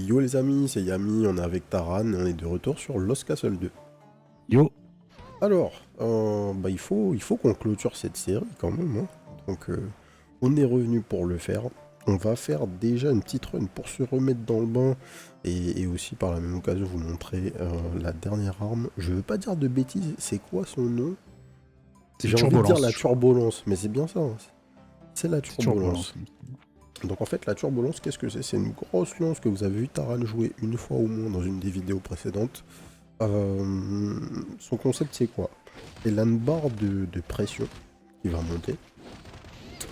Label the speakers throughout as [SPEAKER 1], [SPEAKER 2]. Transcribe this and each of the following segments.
[SPEAKER 1] Yo les amis, c'est Yami, on est avec Taran, on est de retour sur Lost Castle 2.
[SPEAKER 2] Yo,
[SPEAKER 1] Alors, il faut qu'on clôture cette série quand même, hein. Donc on est revenu pour le faire. On va faire déjà une petite run pour se remettre dans le bain et aussi par la même occasion vous montrer la dernière arme. Je veux pas dire de bêtises, c'est quoi son nom?
[SPEAKER 2] c'est
[SPEAKER 1] J'ai envie de dire
[SPEAKER 2] Turbolence.
[SPEAKER 1] la turbolence, mais c'est bien ça, hein. C'est la
[SPEAKER 2] C'est
[SPEAKER 1] turbolence.
[SPEAKER 2] Turbolence.
[SPEAKER 1] Donc en fait la turbolence, qu'est-ce que c'est? C'est une grosse lance que vous avez vu Taran jouer une fois au moins dans une des vidéos précédentes. Son concept c'est quoi? Il a une barre de pression qui va monter.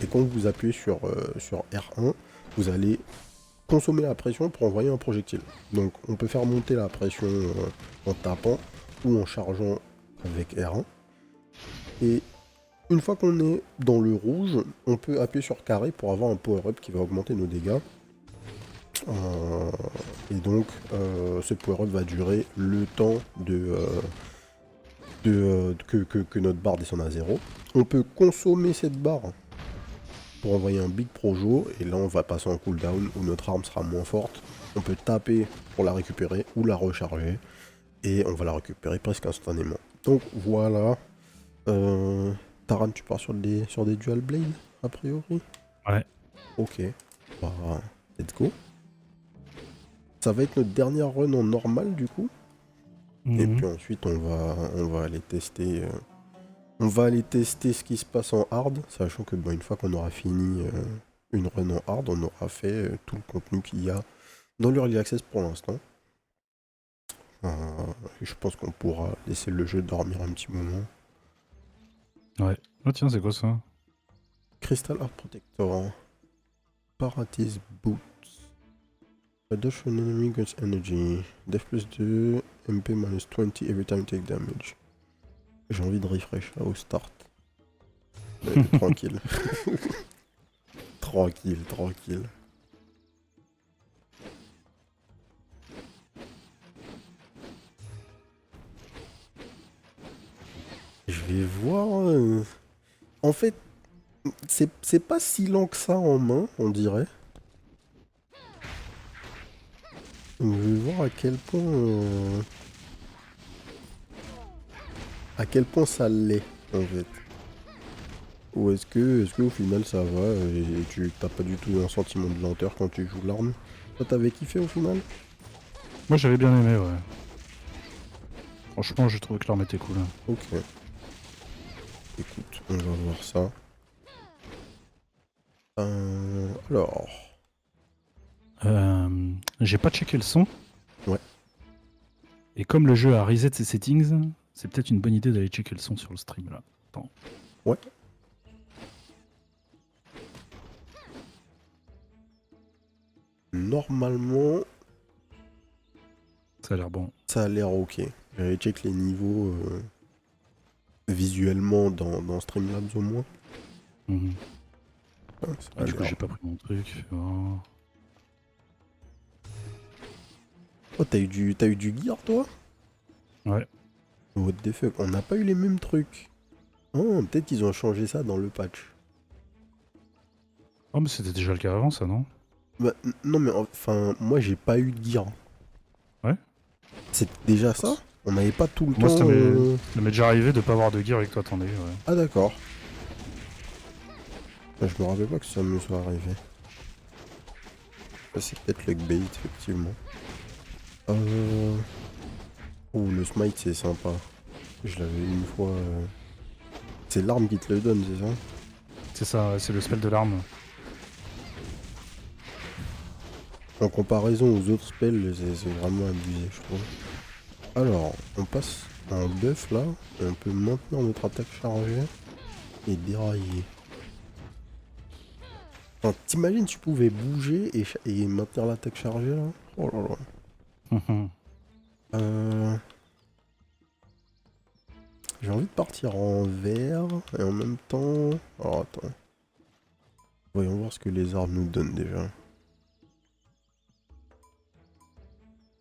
[SPEAKER 1] Et quand vous appuyez sur R1, vous allez consommer la pression pour envoyer un projectile. Donc on peut faire monter la pression en tapant ou en chargeant avec R1. Et une fois qu'on est dans le rouge, on peut appuyer sur carré pour avoir un power-up qui va augmenter nos dégâts. Et donc ce power-up va durer le temps que notre barre descende à zéro. On peut consommer cette barre pour envoyer un big projo, et là on va passer en cooldown où notre arme sera moins forte. On peut taper pour la récupérer ou la recharger, et on va la récupérer presque instantanément. Donc voilà. Taran, tu pars sur des dual blade, a priori?
[SPEAKER 2] Ouais.
[SPEAKER 1] Ok. Bah, let's go. Ça va être notre dernière run en normal du coup. Et
[SPEAKER 2] Mhm.
[SPEAKER 1] puis ensuite on va aller tester. On va aller tester ce qui se passe en hard, sachant que bon, une fois qu'on aura fini une run en hard, on aura fait tout le contenu qu'il y a dans l'Early Access pour l'instant. Et je pense qu'on pourra laisser le jeu dormir un petit moment.
[SPEAKER 2] Ouais. Oh tiens, c'est quoi ça?
[SPEAKER 1] Crystal Art Protector. Paratis Boots. Reduction enemy gets energy. Def plus 2, MP minus 20 every time you take damage. J'ai envie de refresh là au start. Tranquille. Tranquille, tranquille. Je vais voir. En fait, c'est pas si lent que ça en main, on dirait. Je vais voir à quel point ça l'est, en fait. Ou est-ce que au final ça va et tu t'as pas du tout un sentiment de lenteur quand tu joues l'arme? Toi t'avais kiffé au final?
[SPEAKER 2] Moi j'avais bien aimé, ouais. Franchement, j'ai trouvé que l'arme était cool.
[SPEAKER 1] Ok. Écoute, on va voir ça. Alors.
[SPEAKER 2] J'ai pas checké le son,
[SPEAKER 1] Ouais.
[SPEAKER 2] et comme le jeu a reset ses settings, c'est peut-être une bonne idée d'aller checker le son sur le stream là. Attends.
[SPEAKER 1] Ouais. Normalement,
[SPEAKER 2] Ça a l'air bon.
[SPEAKER 1] ça a l'air ok. J'avais check les niveaux visuellement dans Streamlabs au moins.
[SPEAKER 2] Mhm.
[SPEAKER 1] Ça
[SPEAKER 2] Ah,
[SPEAKER 1] a
[SPEAKER 2] du coup,
[SPEAKER 1] l'air.
[SPEAKER 2] j'ai pas pris mon truc. Oh.
[SPEAKER 1] Oh, t'as eu du gear toi?
[SPEAKER 2] Ouais.
[SPEAKER 1] What the fuck, on n'a pas eu les mêmes trucs. Oh, peut-être qu'ils ont changé ça dans le patch.
[SPEAKER 2] Oh, mais c'était déjà le cas avant, ça, non?
[SPEAKER 1] Bah, non, mais enfin, moi j'ai pas eu de gear.
[SPEAKER 2] Ouais.
[SPEAKER 1] C'est déjà ça? On n'avait pas tout le
[SPEAKER 2] Moi,
[SPEAKER 1] temps.
[SPEAKER 2] ça m'est déjà arrivé de pas avoir de gear avec toi, attendez, ouais.
[SPEAKER 1] Ah, d'accord. Ah, je me rappelle pas que ça me soit arrivé. Ça, c'est peut-être le bait, effectivement. Euh... Oh, le smite, c'est sympa. Je l'avais eu une fois. C'est l'arme qui te le donne, c'est ça?
[SPEAKER 2] C'est ça, ouais, c'est le spell de l'arme.
[SPEAKER 1] En comparaison aux autres spells, c'est vraiment abusé, je trouve. Alors, on passe en buff là, et on peut maintenir notre attaque chargée et dérailler. Enfin, t'imagines tu pouvais bouger et maintenir l'attaque chargée là? Oh là là. Euh, J'ai envie de partir en vert et en même temps. Alors attends. Voyons voir ce que les arbres nous donnent déjà.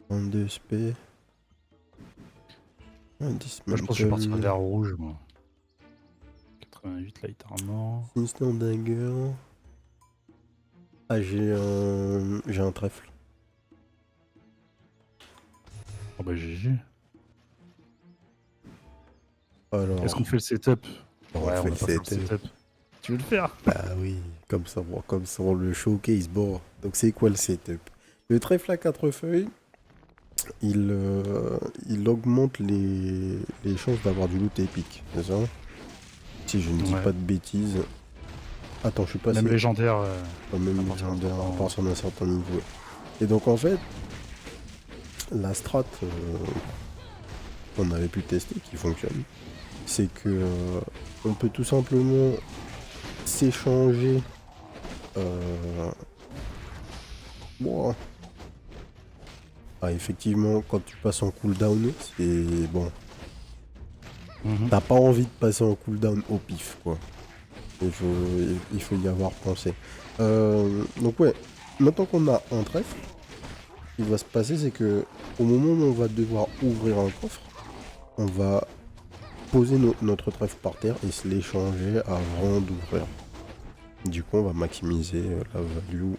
[SPEAKER 1] 22 SP. Un
[SPEAKER 2] Moi, je pense que je vais partir
[SPEAKER 1] dismantle.
[SPEAKER 2] vers rouge, moi. 88 light armor.
[SPEAKER 1] Instant dagger. Ah, j'ai un trèfle.
[SPEAKER 2] Oh bah GG.
[SPEAKER 1] Alors,
[SPEAKER 2] Est-ce qu'on fait le setup?
[SPEAKER 1] on
[SPEAKER 2] Ouais, on
[SPEAKER 1] fait
[SPEAKER 2] va
[SPEAKER 1] le
[SPEAKER 2] pas faire le
[SPEAKER 1] setup.
[SPEAKER 2] setup. Tu veux le faire?
[SPEAKER 1] Bah oui, comme ça, on le showcase. Bon, donc c'est quoi le setup? Le trèfle à 4 feuilles, il augmente les chances d'avoir du loot épique, c'est ça? Si je ne dis
[SPEAKER 2] Ouais.
[SPEAKER 1] pas de bêtises. Attends, je suis
[SPEAKER 2] Même
[SPEAKER 1] passé
[SPEAKER 2] légendaire,
[SPEAKER 1] quand même
[SPEAKER 2] à partir d'un
[SPEAKER 1] légendaire à
[SPEAKER 2] certain...
[SPEAKER 1] partir d'un certain niveau. Et donc en fait, la strat qu'on avait pu tester, qui fonctionne, c'est que on peut tout simplement s'échanger. Bon, ah, effectivement, quand tu passes en cooldown, c'est bon.
[SPEAKER 2] Mhm.
[SPEAKER 1] T'as pas envie de passer en cooldown au pif, quoi. Il faut y avoir pensé. Donc ouais, maintenant qu'on a un trèfle, ce qui va se passer, c'est que au moment où on va devoir ouvrir un coffre, on va poser notre trèfle par terre et se l'échanger avant d'ouvrir. Du coup, on va maximiser la value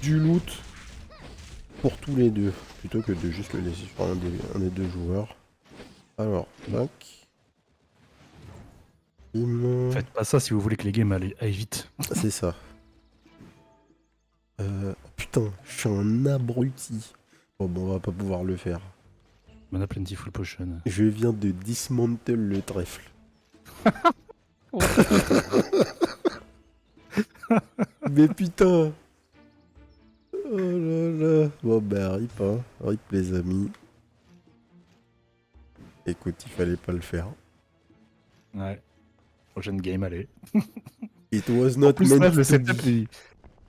[SPEAKER 1] du loot pour tous les deux, plutôt que de juste le laisser sur un des deux joueurs. Alors, tac.
[SPEAKER 2] Faites pas ça si vous voulez que les games aillent vite.
[SPEAKER 1] C'est ça. Putain, je suis un abruti. Bon, on va pas pouvoir le faire.
[SPEAKER 2] Mana Plentiful Potion.
[SPEAKER 1] Je viens de dismantle le trèfle. Mais putain. Oh là là. Bon bah rip, hein. Rip les amis. Écoute, il fallait pas le faire.
[SPEAKER 2] Ouais. Prochaine game, allez.
[SPEAKER 1] It was
[SPEAKER 2] En
[SPEAKER 1] not
[SPEAKER 2] plus,
[SPEAKER 1] meant
[SPEAKER 2] là, le
[SPEAKER 1] to
[SPEAKER 2] setup,
[SPEAKER 1] be.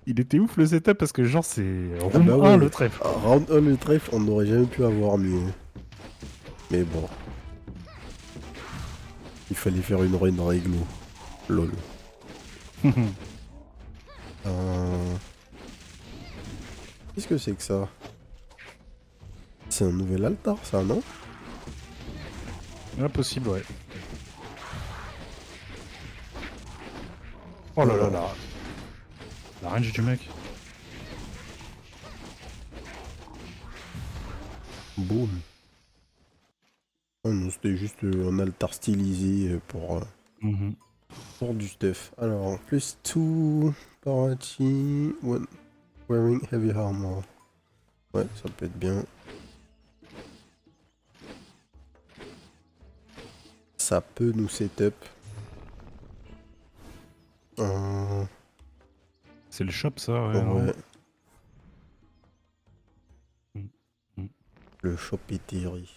[SPEAKER 2] il était ouf le setup parce que, genre, c'est
[SPEAKER 1] Ah
[SPEAKER 2] room
[SPEAKER 1] bah
[SPEAKER 2] 1
[SPEAKER 1] ouais.
[SPEAKER 2] le trèfle.
[SPEAKER 1] Ah, round 1 le trèfle, on n'aurait jamais pu avoir mieux. Mais bon. Il fallait faire une reine réglo. Lol. Qu'est-ce que c'est que ça? C'est un nouvel altar, ça, non?
[SPEAKER 2] Impossible, ouais. Oh là là là. La range du mec.
[SPEAKER 1] Boum. Oh non, c'était juste un altar stylisé
[SPEAKER 2] Mhm.
[SPEAKER 1] pour du stuff. Alors, plus 2 party when wearing heavy armor. Ouais, ça peut être bien. Ça peut nous setup.
[SPEAKER 2] C'est le shop, ça, ouais.
[SPEAKER 1] Ouais,
[SPEAKER 2] Mhm.
[SPEAKER 1] le shop est terrible.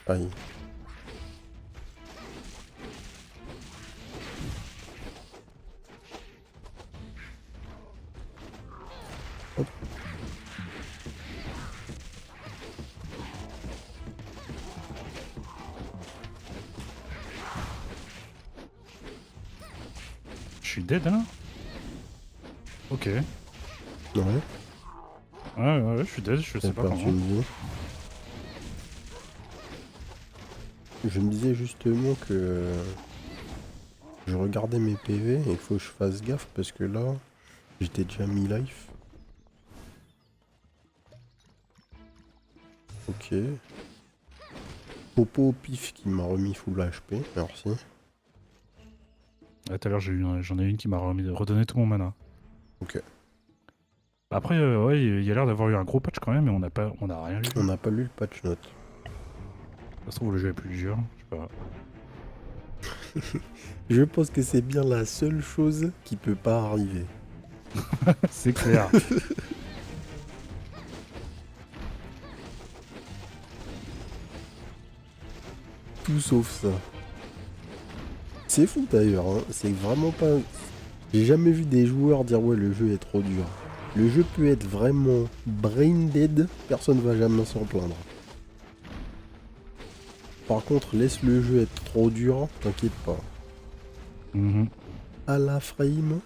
[SPEAKER 1] Aïe. Hop.
[SPEAKER 2] Je suis dead, là. Ok.
[SPEAKER 1] Ouais,
[SPEAKER 2] Ouais, je suis dead, je sais
[SPEAKER 1] j'ai
[SPEAKER 2] pas
[SPEAKER 1] perdu
[SPEAKER 2] comment.
[SPEAKER 1] une vie. Je me disais justement que je regardais mes PV et qu'il faut que je fasse gaffe parce que là, j'étais déjà mi-life. Ok. Popo au pif qui m'a remis full HP, merci.
[SPEAKER 2] Ouais, tout à l'heure, j'en ai une qui m'a redonné tout mon mana.
[SPEAKER 1] Ok.
[SPEAKER 2] Après, ouais, il y a l'air d'avoir eu un gros patch quand même, mais on a rien lu.
[SPEAKER 1] On n'a pas lu le patch note.
[SPEAKER 2] Ça se trouve, le jeu est plus dur, je sais pas.
[SPEAKER 1] Je pense que c'est bien la seule chose qui peut pas arriver.
[SPEAKER 2] C'est clair.
[SPEAKER 1] Tout sauf ça. C'est fou d'ailleurs, hein. C'est vraiment pas... J'ai jamais vu des joueurs dire ouais le jeu est trop dur. Le jeu peut être vraiment brain dead, personne va jamais s'en plaindre. Par contre, laisse le jeu être trop dur, t'inquiète pas.
[SPEAKER 2] Mhm.
[SPEAKER 1] À la frame,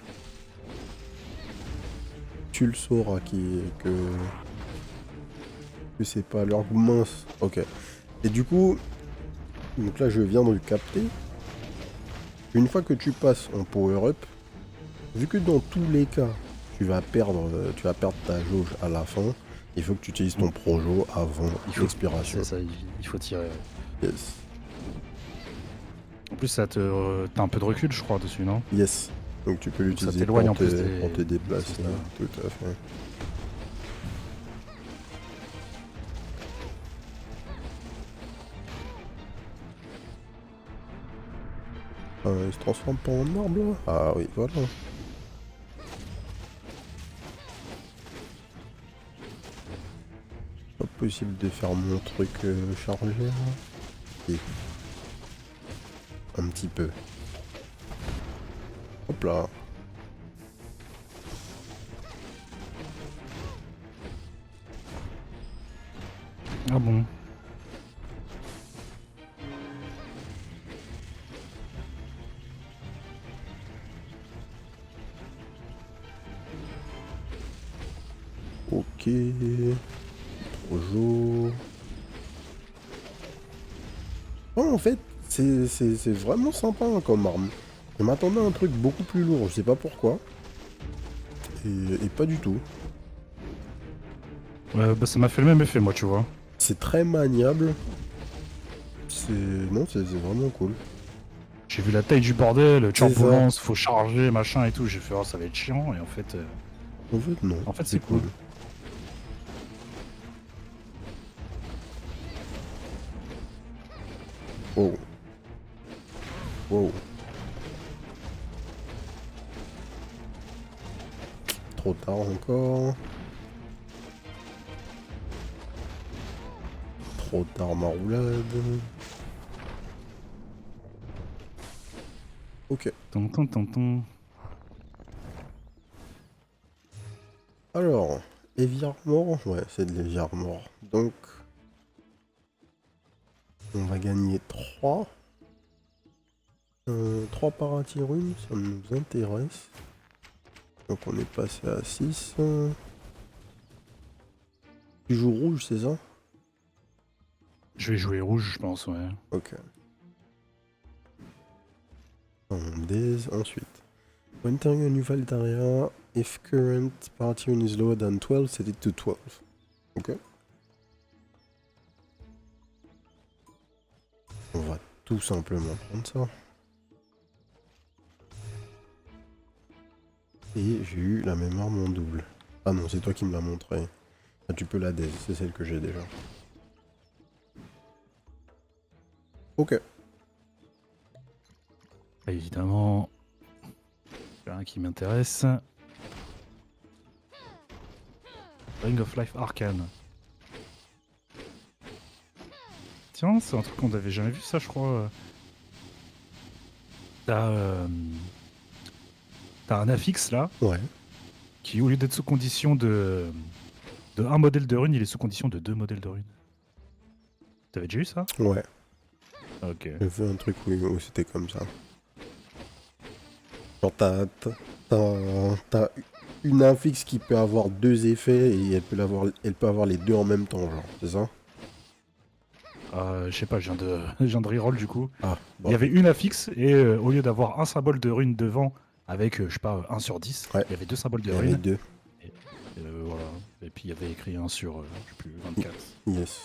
[SPEAKER 1] tu le sauras que c'est pas leur mince. Ok. Et du coup, donc là je viens de le capter. Une fois que tu passes en power up, Vu que dans tous les cas, tu vas perdre ta jauge à la fin, il faut que tu utilises ton projo avant l'expiration.
[SPEAKER 2] C'est ça, il faut tirer.
[SPEAKER 1] Yes.
[SPEAKER 2] En plus, t'as un peu de recul, je crois, dessus, non?
[SPEAKER 1] Yes. Donc tu peux
[SPEAKER 2] Donc ça
[SPEAKER 1] l'utiliser
[SPEAKER 2] t'éloigne en plus
[SPEAKER 1] pour te déplacer.
[SPEAKER 2] c'est ça.
[SPEAKER 1] Tout à fait. Il se transforme pas en arbre là? Ah oui, voilà. Pas possible de faire mon truc chargé là. Si. Un petit peu. Hop là.
[SPEAKER 2] Ah bon?
[SPEAKER 1] Ok. Projo. Oh, en fait, c'est vraiment sympa hein, comme arme. Je m'attendais à un truc beaucoup plus lourd, je sais pas pourquoi. Et pas du tout.
[SPEAKER 2] Bah, ça m'a fait le même effet, moi, tu vois.
[SPEAKER 1] C'est très maniable. Non, c'est vraiment cool.
[SPEAKER 2] J'ai vu la taille du bordel,
[SPEAKER 1] C'est ça.
[SPEAKER 2] turbulence, faut charger, machin et tout. J'ai fait, oh, ça va être chiant. Et
[SPEAKER 1] En fait, non.
[SPEAKER 2] en fait c'est cool.
[SPEAKER 1] Wow. Wow. Trop tard encore. Trop tard ma roulade. Ok.
[SPEAKER 2] Ton.
[SPEAKER 1] Alors, Heavy Armor. Ouais, c'est de l'Heavy Armor. Donc, on va gagner 3. 3 par anti-rune, ça nous intéresse. Donc on est passé à 6. Tu joues rouge, c'est ça?
[SPEAKER 2] Je vais jouer rouge, je pense, ouais.
[SPEAKER 1] Ok. On daze ensuite. When entering a new field area, if current party rune is lower than 12, set it to 12. Ok. On va tout simplement prendre ça. Et j'ai eu la même arme en double. Ah non, c'est toi qui me l'as montré. Ah, tu peux la daze, c'est celle que j'ai déjà. Ok.
[SPEAKER 2] Évidemment, il y a un qui m'intéresse. Ring of Life Arcane. Tiens, c'est un truc qu'on n'avait jamais vu, ça, je crois. T'as un affixe là,
[SPEAKER 1] Ouais.
[SPEAKER 2] qui au lieu d'être sous condition de un modèle de rune, il est sous condition de 2 modèles de rune. T'avais déjà eu ça?
[SPEAKER 1] Ouais.
[SPEAKER 2] Ok.
[SPEAKER 1] J'ai fait un truc où c'était comme ça. Genre t'as une infixe qui peut avoir 2 effets et elle peut avoir les deux en même temps, genre, c'est ça?
[SPEAKER 2] Je sais pas, je viens de reroll du coup.
[SPEAKER 1] Ah,
[SPEAKER 2] Il
[SPEAKER 1] bon.
[SPEAKER 2] y avait une affixe et au lieu d'avoir un symbole de rune devant avec, je sais pas, 1 sur 10,
[SPEAKER 1] Ouais.
[SPEAKER 2] il y avait 2 symboles
[SPEAKER 1] Il
[SPEAKER 2] de
[SPEAKER 1] y avait
[SPEAKER 2] rune.
[SPEAKER 1] 2.
[SPEAKER 2] Voilà. Et puis il y avait écrit 1 sur, je sais plus, 24.
[SPEAKER 1] Yes.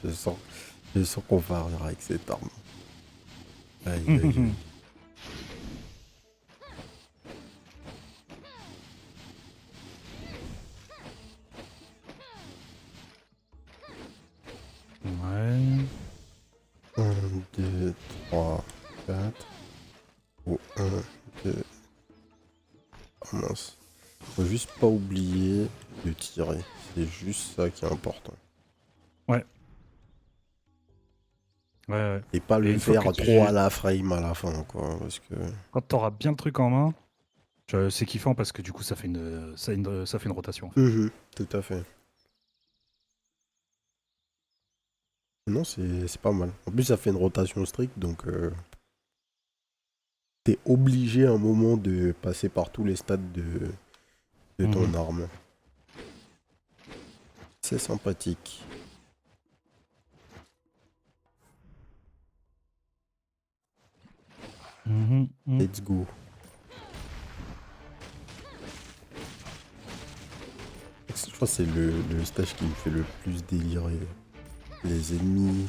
[SPEAKER 1] Je sens qu'on va arriver avec cette arme. Aïe, aïe, aïe.
[SPEAKER 2] Ouais.
[SPEAKER 1] 1, 2, 3, 4. Ou 1, 2. Oh mince. Faut juste pas oublier de tirer. C'est juste ça qui est important.
[SPEAKER 2] Ouais. Ouais.
[SPEAKER 1] Et pas
[SPEAKER 2] Et
[SPEAKER 1] le
[SPEAKER 2] une fois
[SPEAKER 1] faire
[SPEAKER 2] que
[SPEAKER 1] trop à la frame à la fin, quoi. Parce que.
[SPEAKER 2] quand t'auras bien le truc en main, c'est kiffant parce que du coup ça fait ça fait une rotation en fait.
[SPEAKER 1] Tout à fait. Non, c'est pas mal. En plus, ça fait une rotation stricte, donc t'es obligé à un moment de passer par tous les stades de ton arme. C'est sympathique. Let's go. Je crois que c'est le stage qui me fait le plus délirer. Les ennemis.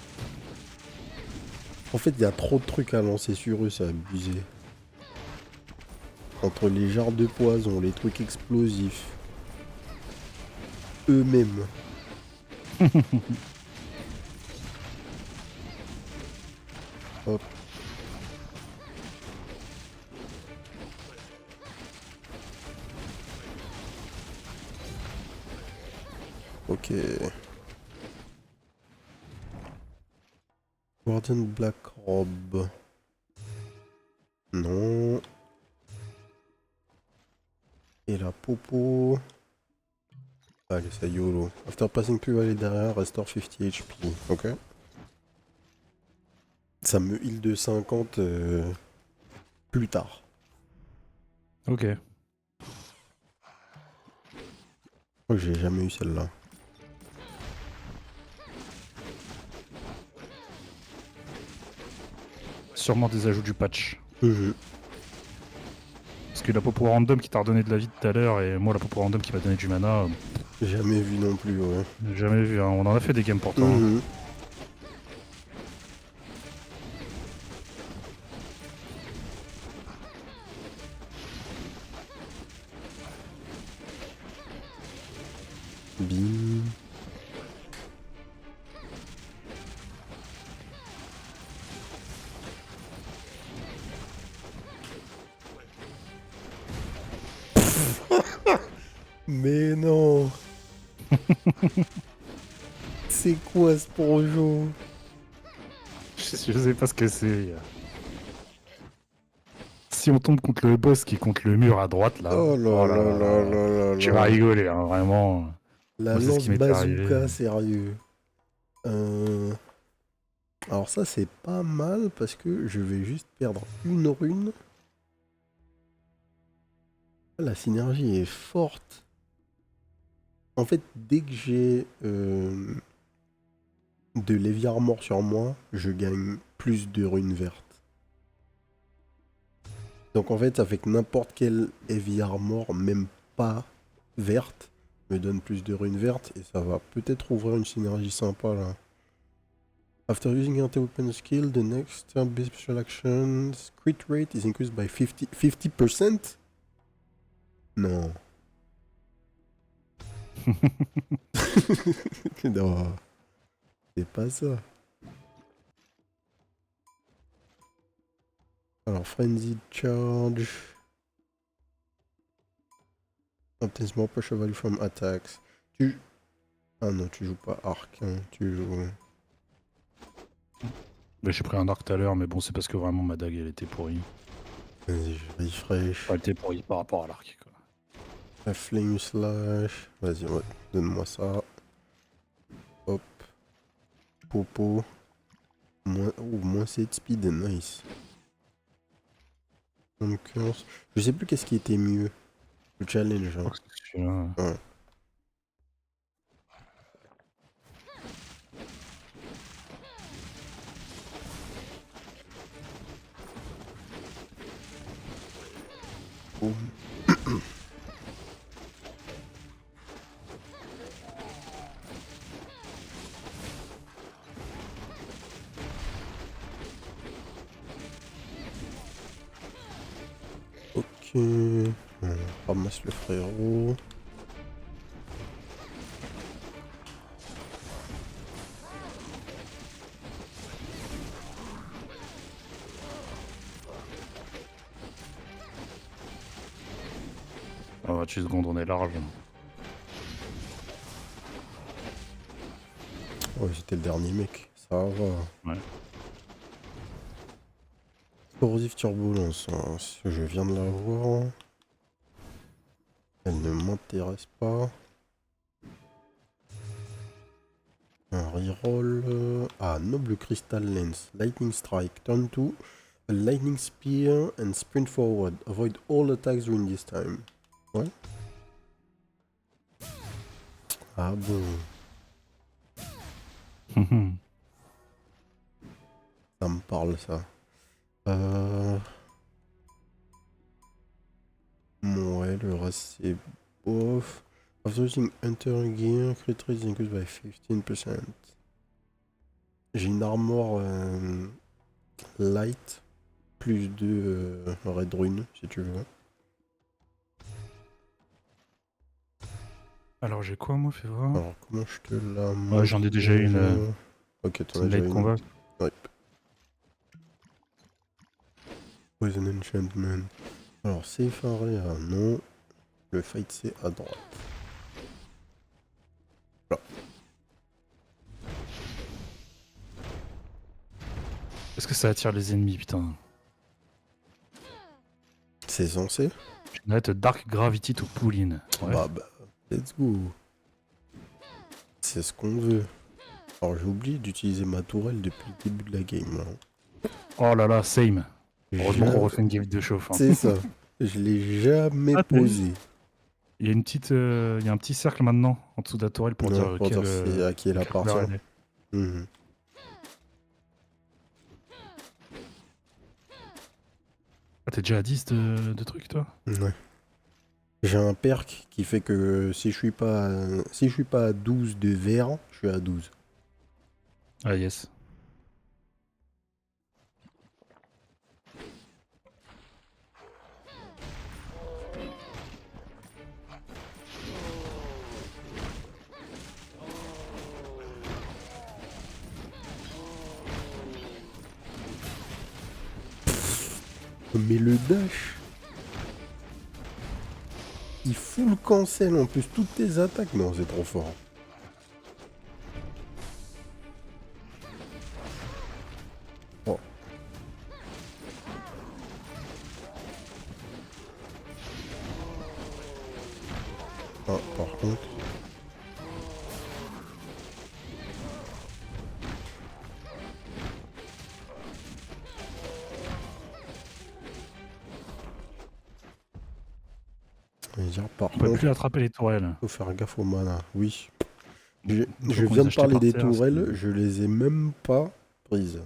[SPEAKER 1] En fait, il y a trop de trucs à lancer sur eux, c'est abusé. Entre les jarres de poison, les trucs explosifs. Eux-mêmes. Hop. Ok. Guardian Black Robe. Non. Et la popo. Allez, ça YOLO. After passing through aller derrière, restore 50 HP. Ok. Ça me heal de 50 plus tard.
[SPEAKER 2] Ok.
[SPEAKER 1] Je crois que j'ai jamais eu celle-là.
[SPEAKER 2] Sûrement des ajouts du patch.
[SPEAKER 1] Mhm.
[SPEAKER 2] Parce que la popo random qui t'a redonné de la vie tout à l'heure et moi la popo random qui m'a donné du mana,
[SPEAKER 1] Jamais vu non plus, ouais.
[SPEAKER 2] jamais vu. Hein. On en a fait des games pourtant. Hein.
[SPEAKER 1] Mhm. Bim. Mais non. C'est quoi ce projo?
[SPEAKER 2] Je sais pas ce que c'est. Si on tombe contre le boss qui est contre le mur à droite là,
[SPEAKER 1] Oh là
[SPEAKER 2] oh là
[SPEAKER 1] là
[SPEAKER 2] là
[SPEAKER 1] là
[SPEAKER 2] là,
[SPEAKER 1] là là
[SPEAKER 2] tu vas
[SPEAKER 1] là.
[SPEAKER 2] rigoler, hein, vraiment.
[SPEAKER 1] La
[SPEAKER 2] Moi c'est ce
[SPEAKER 1] lance
[SPEAKER 2] qui m'était arrivé.
[SPEAKER 1] bazooka, sérieux. Alors ça c'est pas mal parce que je vais juste perdre une rune. La synergie est forte. En fait, dès que j'ai de l'heavy armor sur moi, je gagne plus de runes vertes. Donc en fait, avec n'importe quelle heavy armor, même pas verte, me donne plus de runes vertes et ça va peut-être ouvrir une synergie sympa là. After using anti-weapon skill, the next base special action's crit rate is increased by 50%? Non. Non. C'est pas ça. Alors, Frenzied Charge. Obtains more pressure value from attacks. Ah non, tu joues pas arc, hein. Tu joues...
[SPEAKER 2] Bah, j'ai pris un arc tout à l'heure, mais bon, c'est parce que vraiment ma dague elle était pourrie.
[SPEAKER 1] Vas-y, je refresh.
[SPEAKER 2] Elle était pourrie par rapport à l'arc. Quoi.
[SPEAKER 1] La Flame Slash. Vas-y, ouais, donne-moi ça. Hop. Popo. Moins 7 speed, nice. Concurrence. Je sais plus qu'est-ce qui était mieux. Le challenge,
[SPEAKER 2] Je
[SPEAKER 1] hein.
[SPEAKER 2] crois que c'est celui-là.
[SPEAKER 1] Ouais. Boum. Ok. On ramasse le frérot.
[SPEAKER 2] Ah, 28 secondes, on est large.
[SPEAKER 1] Ouais, c'était le dernier mec. Ça va.
[SPEAKER 2] Ouais.
[SPEAKER 1] Corrosive turbulence. Hein. Je viens de la voir. Elle ne m'intéresse pas. Un reroll. Ah, Noble Crystal Lens. Lightning Strike. Turn 2. A Lightning Spear and sprint forward. Avoid all attacks during this time. Ouais. Ah bon. Ça me parle, ça. Euh... Bon, ouais, le reste, c'est bof. After using Hunter Gear, crit rate is increased by 15%. J'ai une armor light, plus de red rune, si tu veux.
[SPEAKER 2] Alors j'ai quoi moi, fais voir.
[SPEAKER 1] Alors, comment je te la
[SPEAKER 2] Ouais,
[SPEAKER 1] montre
[SPEAKER 2] j'en ai déjà une.
[SPEAKER 1] déjà. Ok,
[SPEAKER 2] C'est
[SPEAKER 1] t'en as
[SPEAKER 2] une
[SPEAKER 1] déjà
[SPEAKER 2] light
[SPEAKER 1] une.
[SPEAKER 2] combat.
[SPEAKER 1] Ouais. Poison Enchantment. Alors, Safe Area, non. Le fight, c'est à droite. Voilà.
[SPEAKER 2] Est-ce que ça attire les ennemis, putain?
[SPEAKER 1] C'est censé.
[SPEAKER 2] Je vais mettre Dark Gravity to pull in. Ouais.
[SPEAKER 1] Bah, let's go. C'est ce qu'on veut. Alors, j'ai oublié d'utiliser ma tourelle depuis le début de la game, là.
[SPEAKER 2] Oh là là, same. Heureusement qu'on
[SPEAKER 1] Jamais-
[SPEAKER 2] refait une game de chauffe. Hein.
[SPEAKER 1] C'est ça. Je l'ai jamais
[SPEAKER 2] Ah, t'as vu?
[SPEAKER 1] posé.
[SPEAKER 2] Il y a une petite, il y a un petit cercle maintenant en dessous de la tourelle pour
[SPEAKER 1] Non,
[SPEAKER 2] dire
[SPEAKER 1] pour dire c'est à qui elle
[SPEAKER 2] quelle
[SPEAKER 1] appartient.
[SPEAKER 2] couleur elle est.
[SPEAKER 1] Mhm.
[SPEAKER 2] Ah, t'es déjà à 10 de trucs, toi?
[SPEAKER 1] Ouais. J'ai un perk qui fait que si je suis pas à 12 de vert, je suis à 12.
[SPEAKER 2] Ah, yes.
[SPEAKER 1] Mais le dash, il full cancel en plus toutes tes attaques. Non, c'est trop fort. Oh. Ah, par contre. Je veux dire, par
[SPEAKER 2] On peut
[SPEAKER 1] contre,
[SPEAKER 2] plus attraper les tourelles.
[SPEAKER 1] faut faire gaffe au mana. Oui. Je,
[SPEAKER 2] Une
[SPEAKER 1] je
[SPEAKER 2] fois qu'on
[SPEAKER 1] viens
[SPEAKER 2] les a
[SPEAKER 1] de
[SPEAKER 2] achetés
[SPEAKER 1] parler
[SPEAKER 2] par
[SPEAKER 1] des
[SPEAKER 2] terre,
[SPEAKER 1] tourelles, je les ai même pas prises.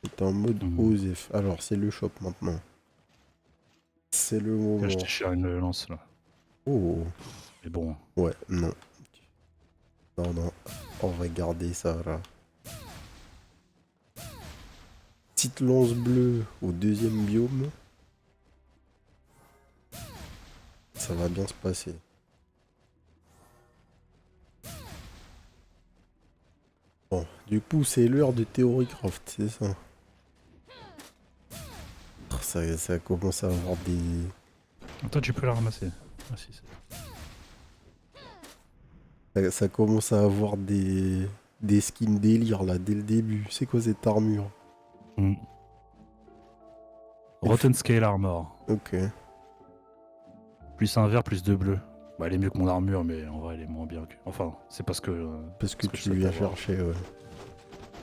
[SPEAKER 1] C'est en mode OSEF. Alors, c'est le shop maintenant. C'est le
[SPEAKER 2] J'ai
[SPEAKER 1] moment.
[SPEAKER 2] acheté cher une lance là.
[SPEAKER 1] Oh.
[SPEAKER 2] Mais bon.
[SPEAKER 1] Ouais, non. Non, non. On va garder ça là. Petite lance bleue au deuxième biome. Ça va bien se passer. Bon, du coup, c'est l'heure de Theorycraft, c'est ça. Ça commence à avoir des...
[SPEAKER 2] Toi, tu peux la ramasser. Ah, si,
[SPEAKER 1] Ça commence à avoir des skins délire là, dès le début. C'est quoi cette armure?
[SPEAKER 2] Mm. Rotten Scale Armor.
[SPEAKER 1] Ok.
[SPEAKER 2] Plus un vert, plus deux bleus. Bah, elle est mieux que mon armure, mais en vrai, elle est moins bien que. Enfin, c'est parce que.
[SPEAKER 1] Parce que
[SPEAKER 2] je
[SPEAKER 1] tu
[SPEAKER 2] souhaite
[SPEAKER 1] viens
[SPEAKER 2] avoir.
[SPEAKER 1] chercher, ouais.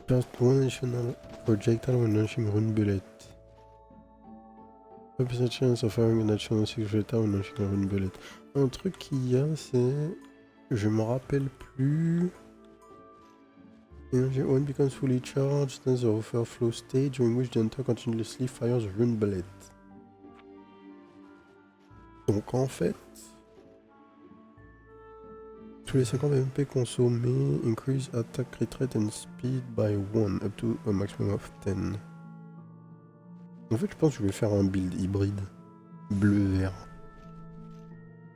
[SPEAKER 1] Just one additional projectile when launching rune bullet. 5% chance of firing an additional 6 projectile when launching a rune bullet. Un truc qu'il y a, c'est... Je me rappelle plus... Energy one becomes fully charged, then the overflow stage during which the hunter continuously fires rune bullet. Donc en fait... Tous les 50 MP consommés, increase attack crit rate and speed by 1, up to a maximum of 10. En fait, je pense que je vais faire un build hybride. Bleu-vert.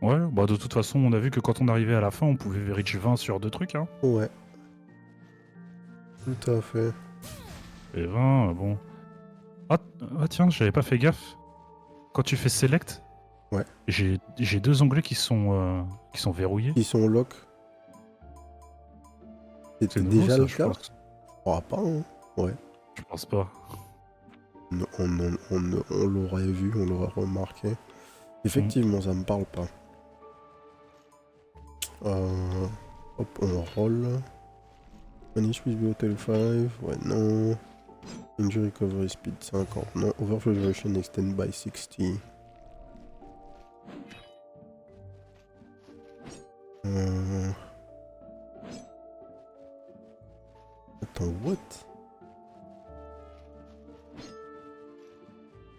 [SPEAKER 2] Ouais, bah, de toute façon, on a vu que quand on arrivait à la fin, on pouvait reach 20 sur deux trucs, hein.
[SPEAKER 1] Ouais. Tout à fait.
[SPEAKER 2] Et 20, bon. Ah, tiens, j'avais pas fait gaffe. Quand tu fais select,
[SPEAKER 1] Ouais.
[SPEAKER 2] j'ai deux onglets qui sont verrouillés.
[SPEAKER 1] Ils sont lock.
[SPEAKER 2] C'est
[SPEAKER 1] C'était
[SPEAKER 2] nouveau,
[SPEAKER 1] déjà
[SPEAKER 2] ça,
[SPEAKER 1] le
[SPEAKER 2] je
[SPEAKER 1] cas?
[SPEAKER 2] pense.
[SPEAKER 1] Oh, pas, hein. Ouais.
[SPEAKER 2] Je pense pas.
[SPEAKER 1] On l'aurait vu, on l'aurait remarqué. Effectivement, ça me parle pas. Hop, on roll. Manish with Hotel 5, ouais, non. Injury recovery speed 50, non. Overflow duration extend by 60. Attends, what?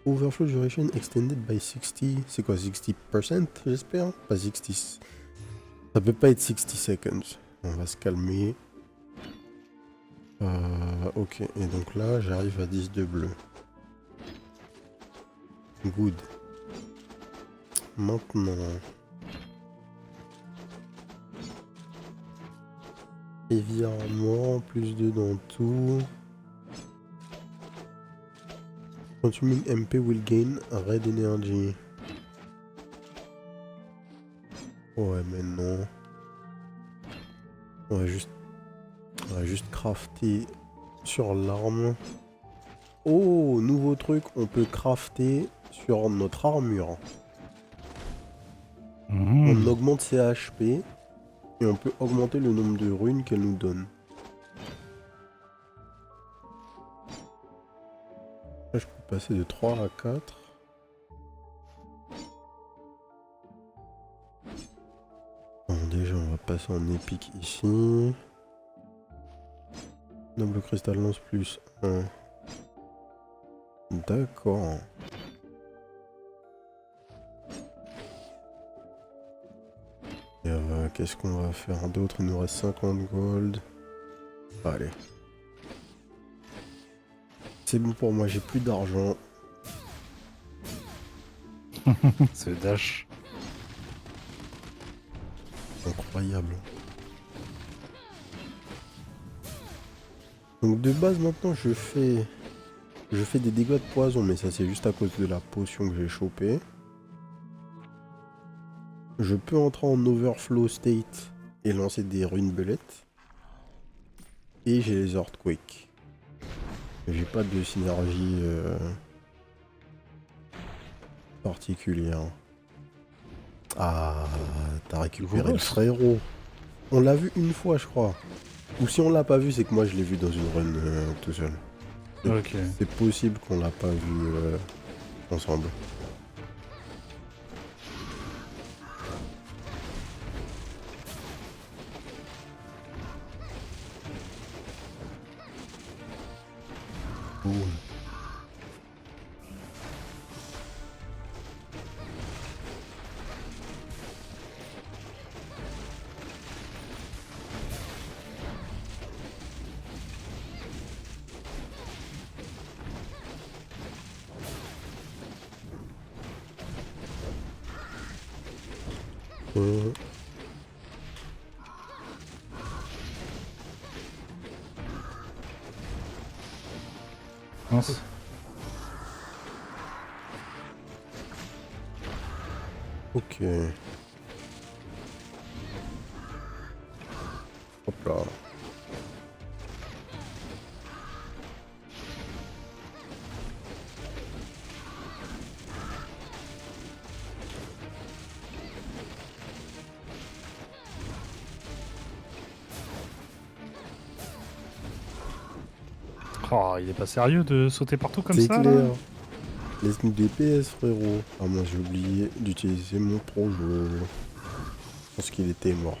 [SPEAKER 1] Overflow duration extended by 60. C'est quoi, 60%, j'espère? Pas 60. Ça peut pas être 60 seconds. On va se calmer. Ok, et donc là, j'arrive à 10 de bleu. Good. Maintenant. Heavy armor, plus 2 dans tout. Consuming MP will gain red energy. Ouais, mais non. On va juste crafter sur l'arme. Oh, nouveau truc, on peut crafter sur notre armure. On augmente ses HP et on peut augmenter le nombre de runes qu'elle nous donne. Là, je peux passer de 3 à 4. Bon, déjà, on va passer en épique ici. Noble cristal lance plus 1. D'accord. Et qu'est-ce qu'on va faire d'autre? Il nous reste 50 gold. Allez. C'est bon pour moi, j'ai plus d'argent.
[SPEAKER 2] Ce dash.
[SPEAKER 1] Incroyable. Donc de base maintenant je fais des dégâts de poison, mais ça c'est juste à cause de la potion que j'ai chopée. Je peux entrer en overflow state et lancer des runes belettes. Et j'ai les earthquakes. J'ai pas de synergie particulière. Ah, t'as récupéré le frérot. On l'a vu une fois je crois. Ou si on l'a pas vu, c'est que moi je l'ai vu dans une run tout seul.
[SPEAKER 2] Ok.
[SPEAKER 1] C'est possible qu'on l'a pas vu ensemble. Cool.
[SPEAKER 2] Mince.
[SPEAKER 1] Ok. Hop là.
[SPEAKER 2] Oh, il est pas sérieux de sauter partout comme
[SPEAKER 1] C'est
[SPEAKER 2] ça
[SPEAKER 1] clair.
[SPEAKER 2] là.
[SPEAKER 1] Laisse-nous des PS frérot. Ah moi j'ai oublié d'utiliser mon projo. Je pense qu'il était mort.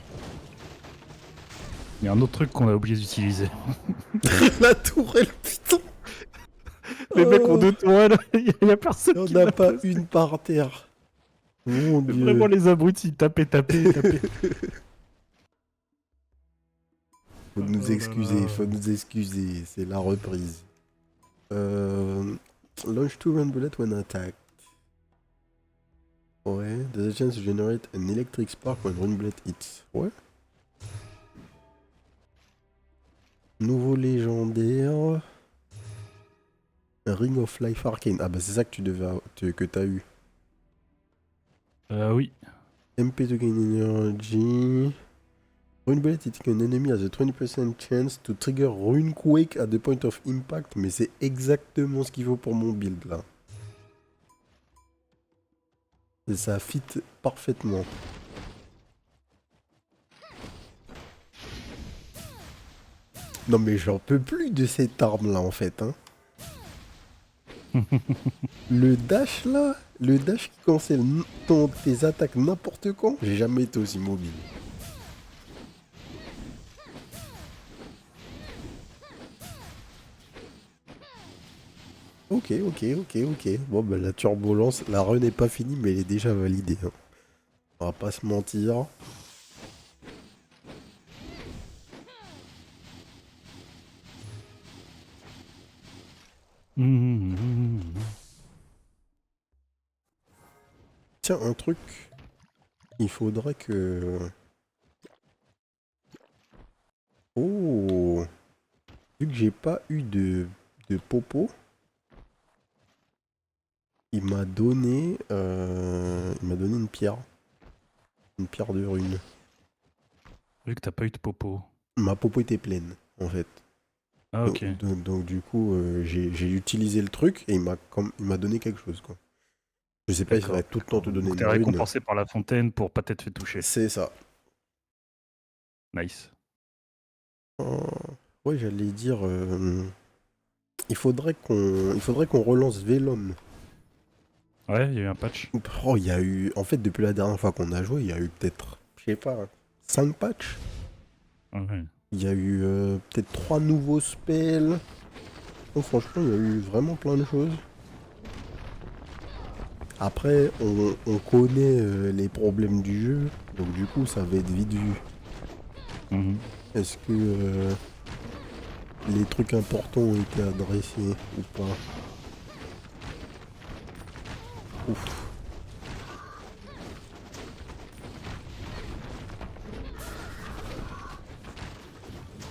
[SPEAKER 2] Il y a un autre truc qu'on a oublié d'utiliser.
[SPEAKER 1] La tourelle, putain.
[SPEAKER 2] Les mecs ont 2 tourelles, il y a personne
[SPEAKER 1] On
[SPEAKER 2] qui
[SPEAKER 1] n'a
[SPEAKER 2] l'a
[SPEAKER 1] pas
[SPEAKER 2] posé.
[SPEAKER 1] une par terre. Mon dieu.
[SPEAKER 2] Vraiment les abrutis, taper.
[SPEAKER 1] Faut nous
[SPEAKER 2] Oh là
[SPEAKER 1] excuser,
[SPEAKER 2] là.
[SPEAKER 1] faut nous excuser. C'est la reprise. Launch two run bullet when attacked. Ouais, there's a chance to generate an electric spark when run bullet hits. Ouais. Nouveau légendaire. Un Ring of Life Arcane. Ah bah c'est ça que tu devais que t'as eu.
[SPEAKER 2] Oui.
[SPEAKER 1] MP to gain energy. Rune bullet hitting an enemy has a 20% chance to trigger rune quake at the point of impact. Mais c'est exactement ce qu'il faut pour mon build là. Et ça fit parfaitement. Non mais j'en peux plus de cette arme là en fait. Hein. Le dash là, le dash qui cancelle tes attaques n'importe quand, j'ai jamais été aussi mobile. Ok. Bon, bah, la turbulence, la run n'est pas finie, mais elle est déjà validée, hein. On va pas se mentir. Tiens, un truc, il faudrait que... Oh, vu que j'ai pas eu de popo, il m'a donné une pierre de rune.
[SPEAKER 2] Vu que t'as pas eu de popo.
[SPEAKER 1] Ma popo était pleine, en fait.
[SPEAKER 2] Ah, ok.
[SPEAKER 1] Donc, du coup, j'ai utilisé le truc et il m'a donné quelque chose, quoi. Je sais pas si ça
[SPEAKER 2] D'accord,
[SPEAKER 1] va tout le temps
[SPEAKER 2] d'accord.
[SPEAKER 1] te donner
[SPEAKER 2] Donc t'es
[SPEAKER 1] une rune.
[SPEAKER 2] récompensé par la fontaine pour pas t'être fait toucher.
[SPEAKER 1] C'est ça.
[SPEAKER 2] Nice.
[SPEAKER 1] Euh, ouais, j'allais dire, il faudrait qu'on relance Velom.
[SPEAKER 2] Ouais, il y a eu un patch.
[SPEAKER 1] Oh, il y a eu, en fait, depuis la dernière fois qu'on a joué, il y a eu peut-être, je sais pas, 5 patchs.
[SPEAKER 2] Ah ouais.
[SPEAKER 1] Il y a eu peut-être 3 nouveaux spells. Oh, franchement, il y a eu vraiment plein de choses. Après, on connaît les problèmes du jeu, donc du coup, ça va être vite vu.
[SPEAKER 2] Mhm.
[SPEAKER 1] Est-ce que les trucs importants ont été adressés ou pas? Ouf.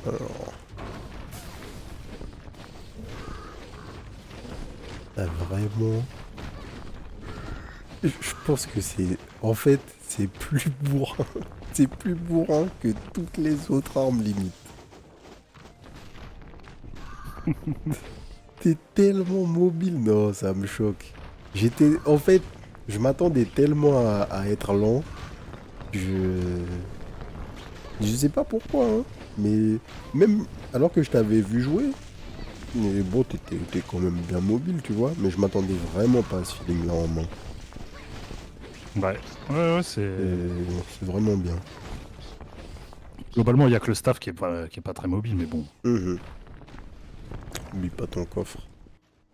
[SPEAKER 1] Alors, là, vraiment, je pense que c'est, en fait, c'est plus bourrin, c'est plus bourrin que toutes les autres armes limite. T'es tellement mobile, non, ça me choque. En fait, je m'attendais tellement à être lent. Je, je sais pas pourquoi, hein, mais même alors que je t'avais vu jouer, mais bon, t'es quand même bien mobile, tu vois. Mais je m'attendais vraiment pas à ce feeling-là en main.
[SPEAKER 2] Ouais. Ouais, c'est.
[SPEAKER 1] C'est vraiment bien.
[SPEAKER 2] Globalement, il y a que le staff qui est pas très mobile, mais bon.
[SPEAKER 1] Mhm. Oublie pas ton coffre.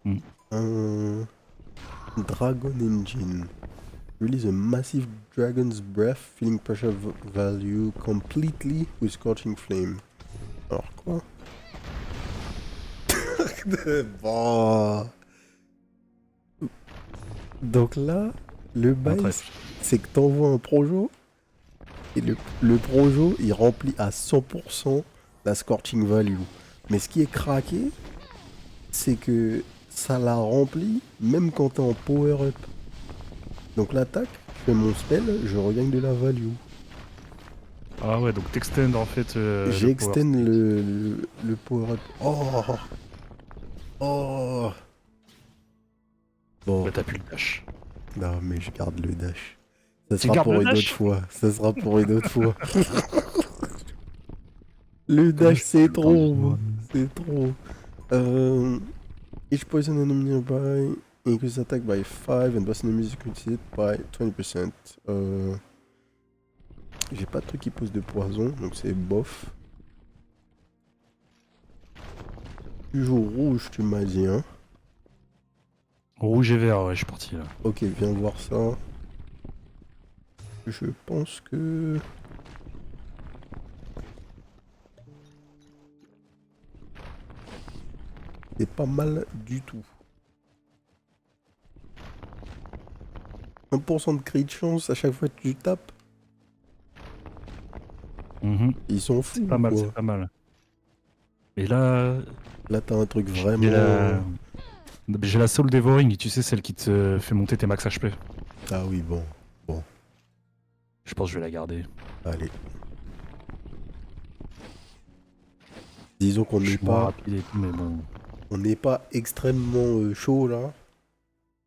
[SPEAKER 2] Mm.
[SPEAKER 1] Un Dragon Engine. Release a massive dragon's breath, filling pressure value completely with scorching flame. Alors quoi? Bon. Donc là, le
[SPEAKER 2] Un
[SPEAKER 1] bail,
[SPEAKER 2] trèfle.
[SPEAKER 1] c'est que t'envoies un projo et le projo, il remplit à 100% la scorching value. Mais ce qui est craqué, c'est que ça la remplit même quand t'es en power-up. Donc l'attaque, je fais mon spell, je regagne de la value.
[SPEAKER 2] Ah ouais, donc t'extends en fait le power
[SPEAKER 1] J'extend
[SPEAKER 2] state.
[SPEAKER 1] le power-up. Oh. Oh. Bon.
[SPEAKER 2] Bah t'as plus le dash.
[SPEAKER 1] Non, mais je garde le dash. Ça
[SPEAKER 2] Tu
[SPEAKER 1] sera
[SPEAKER 2] gardes
[SPEAKER 1] pour
[SPEAKER 2] le
[SPEAKER 1] une autre
[SPEAKER 2] dash?
[SPEAKER 1] fois. Ça sera pour une autre fois. Le
[SPEAKER 2] Comment
[SPEAKER 1] dash,
[SPEAKER 2] je peux
[SPEAKER 1] c'est
[SPEAKER 2] le temps du
[SPEAKER 1] trop.
[SPEAKER 2] noir.
[SPEAKER 1] C'est trop. Euh, each poison enemy nearby increase attack by 5 and boss enemies executed by 20%. J'ai pas de truc qui pose de poison, donc c'est bof. Tu joues rouge, tu m'as dit, hein.
[SPEAKER 2] Rouge et vert, ouais, je suis parti là.
[SPEAKER 1] Ok, viens voir ça. Je pense que... c'est pas mal du tout. 1% de crit de chance à chaque fois que tu tapes.
[SPEAKER 2] Mhm.
[SPEAKER 1] Ils sont
[SPEAKER 2] C'est
[SPEAKER 1] fous
[SPEAKER 2] pas
[SPEAKER 1] ou
[SPEAKER 2] mal, c'est
[SPEAKER 1] quoi?
[SPEAKER 2] pas mal. Et là,
[SPEAKER 1] Là, t'as un truc
[SPEAKER 2] j'ai
[SPEAKER 1] vraiment...
[SPEAKER 2] la Soul Devouring, tu sais, celle qui te fait monter tes max HP.
[SPEAKER 1] Ah oui, bon. Bon,
[SPEAKER 2] Je pense que je vais la garder.
[SPEAKER 1] allez. Disons qu'on
[SPEAKER 2] Je
[SPEAKER 1] n'est
[SPEAKER 2] suis moins
[SPEAKER 1] pas...
[SPEAKER 2] rapide et tout, mais bon.
[SPEAKER 1] On n'est pas extrêmement chaud, là.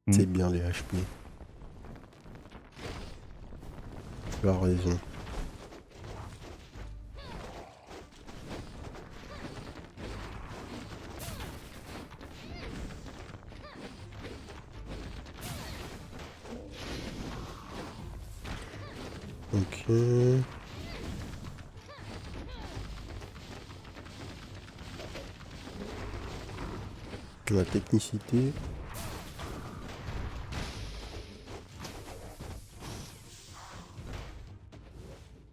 [SPEAKER 2] Mm.
[SPEAKER 1] C'est bien les HP. Tu as raison. Ok. La technicité.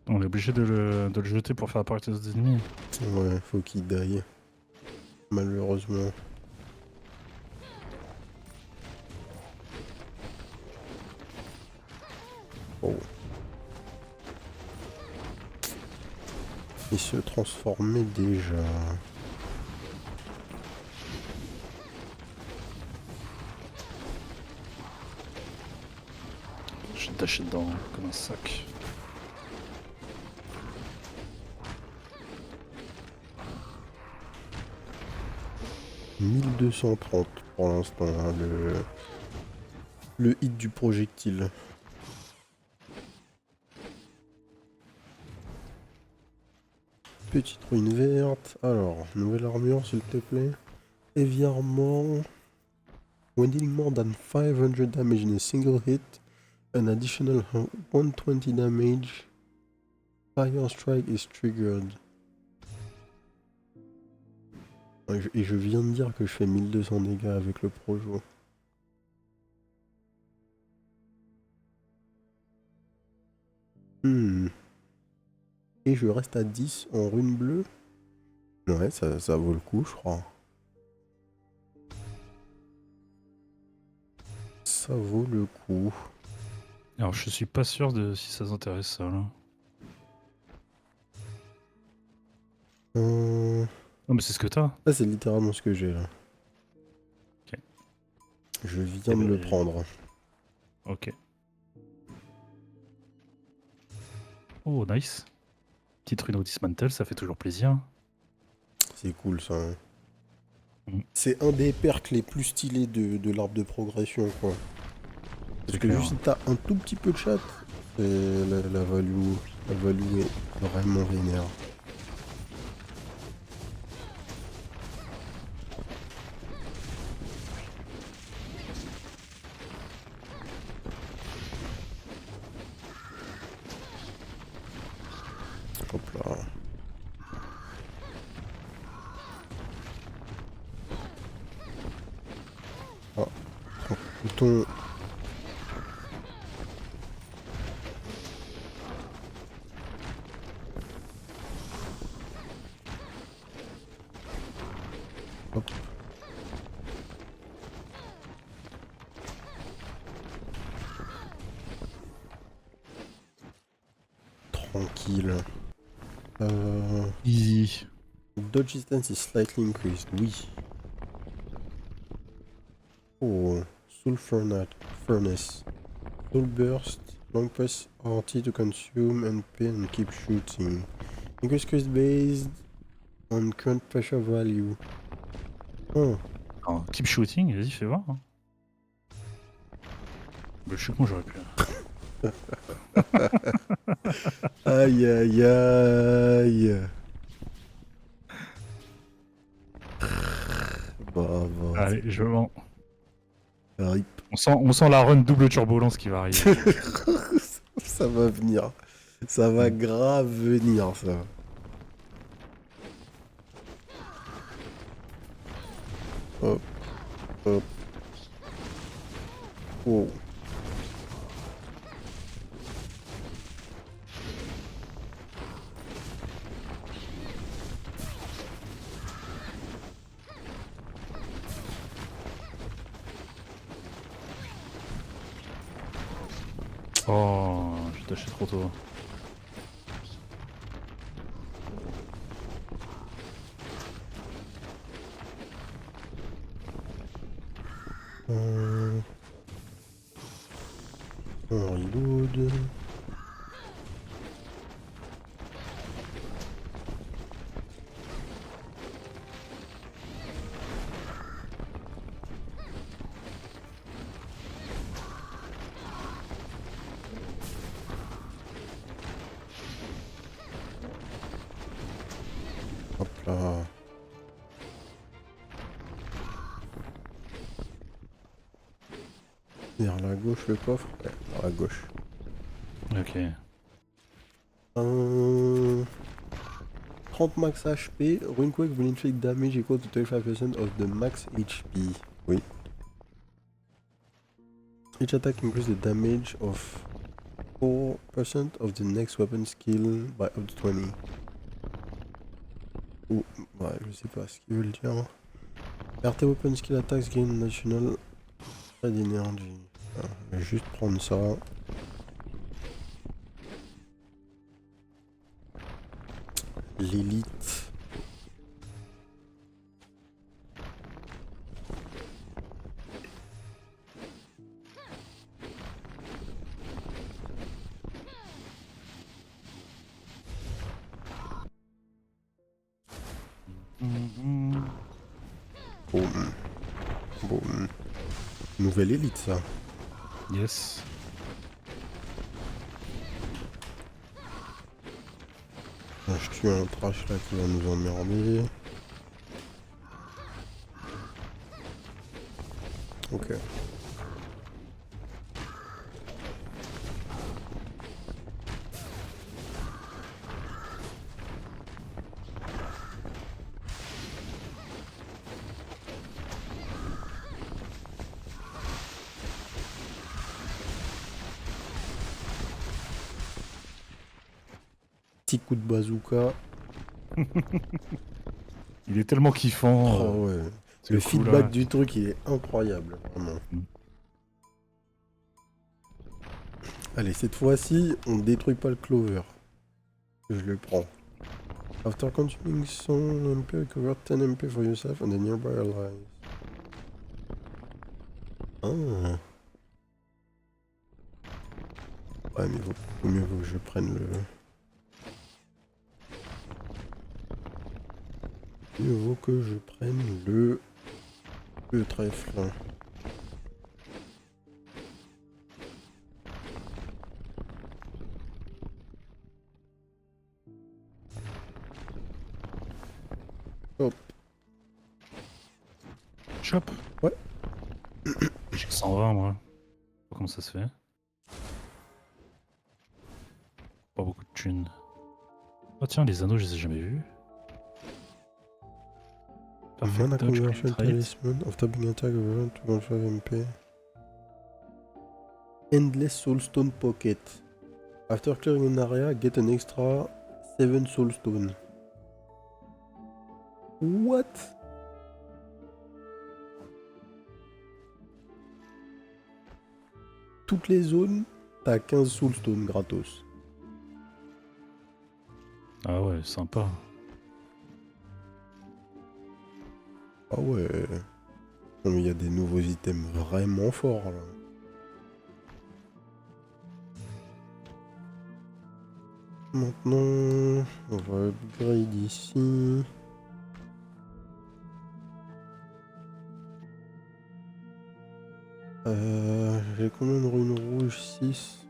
[SPEAKER 2] On est obligé de le jeter pour faire apparaître les autres ennemis.
[SPEAKER 1] Ouais, faut qu'il die. Malheureusement. Oh. Il se transformait déjà.
[SPEAKER 2] Je vais tâcher dedans comme un sac.
[SPEAKER 1] « 1230 pour l'instant, hein, le hit du projectile. Petite ruine verte. Alors, nouvelle armure s'il te plaît. Heavy armor. When dealing more than 500 damage in a single hit, an additional 120 damage fire strike is triggered. Et je viens de dire que je fais 1200 dégâts avec le projo. Et je reste à 10 en rune bleue. Ouais, ça vaut le coup, je crois. Ça vaut le coup.
[SPEAKER 2] Alors je suis pas sûr de si ça s'intéresse ça là. Non mais c'est ce que t'as.
[SPEAKER 1] Là, c'est littéralement ce que j'ai là.
[SPEAKER 2] Ok.
[SPEAKER 1] Je viens de le prendre.
[SPEAKER 2] Ok. Oh nice. Petite rune au dismantle, ça fait toujours plaisir.
[SPEAKER 1] C'est cool ça. Hein.
[SPEAKER 2] Mm.
[SPEAKER 1] C'est un des perks les plus stylés de l'arbre de progression quoi. Parce que
[SPEAKER 2] clair.
[SPEAKER 1] juste si t'as un tout petit peu de chat, la value est vraiment vénère. Hop là. Ah, bouton. Hop. Tranquille.
[SPEAKER 2] Easy.
[SPEAKER 1] Dodge distance is slightly increased. Oui. Oh, Soul Furnace. Soul Burst. Long press RT to consume and pin and keep shooting. Increase cost based on current pressure value. Oh.
[SPEAKER 2] Alors, keep shooting, vas-y fais voir. Hein. Bah, je suis con, j'aurais pu.
[SPEAKER 1] Aïe aïe aïe. Bah.
[SPEAKER 2] Allez, je vends.
[SPEAKER 1] Rip.
[SPEAKER 2] On sent la run double turbulence qui va arriver.
[SPEAKER 1] Ça va venir. Ça va grave venir ça. Hop. Hop. Oh.
[SPEAKER 2] Oh, j'ai tâché trop tôt.
[SPEAKER 1] On reload. Hop là. Vers la gauche le coffre. Ouais, vers la gauche.
[SPEAKER 2] Ok.
[SPEAKER 1] 30 max HP. Runequake will inflict damage equal to 25% of the max HP. Oui. Each attack increases the damage of 4% of the next weapon skill by up to 20. Ou, ouais, je sais pas ce qu'ils veulent dire. RT weapon skill attacks gain national trait d'énergie. Je vais juste prendre ça. L'élite. Boum. Boum. Nouvelle élite, ça.
[SPEAKER 2] Yes.
[SPEAKER 1] Je tue un trash là qui va nous emmerder. Ok. Petit coup de bazooka.
[SPEAKER 2] Il est tellement kiffant.
[SPEAKER 1] Oh ouais.
[SPEAKER 2] C'est
[SPEAKER 1] Le
[SPEAKER 2] cool,
[SPEAKER 1] feedback
[SPEAKER 2] là.
[SPEAKER 1] du truc, il est incroyable, vraiment.
[SPEAKER 2] Mm.
[SPEAKER 1] Allez, cette fois-ci, on détruit pas le clover. Je le prends. After consuming some MP, recover 10 MP for yourself and the nearby allies. Ah. Ouais, mais vaut mieux que je prenne le... Mieux vaut que je prenne le trèfle. Hop.
[SPEAKER 2] Chop.
[SPEAKER 1] Ouais.
[SPEAKER 2] J'ai 120 moi. Je sais pas comment ça se fait. Pas beaucoup de thunes. Oh tiens, les anneaux, je les ai jamais vus. Perfect
[SPEAKER 1] Mana
[SPEAKER 2] dodge,
[SPEAKER 1] conversion
[SPEAKER 2] crit rate.
[SPEAKER 1] talisman of tapping attack over 2.5 MP. Endless soulstone pocket. After clearing an area, get an extra 7 soulstone. What? Toutes les zones, t'as 15 soulstone gratos.
[SPEAKER 2] Ah ouais, sympa.
[SPEAKER 1] Ah ouais. Non mais il y a des nouveaux items vraiment forts là. Maintenant, on va upgrade ici. J'ai combien de runes rouges? 6.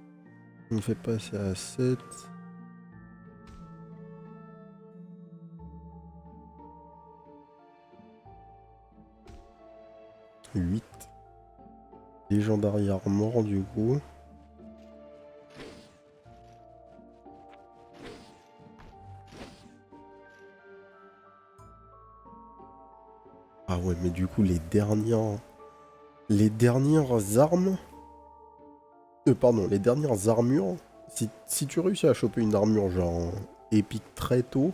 [SPEAKER 1] On me fait passer à 7. 8. Légendary Armor du coup. Ah ouais, mais du coup les dernières armes... pardon, les dernières armures, si tu réussis à choper une armure genre épique très tôt,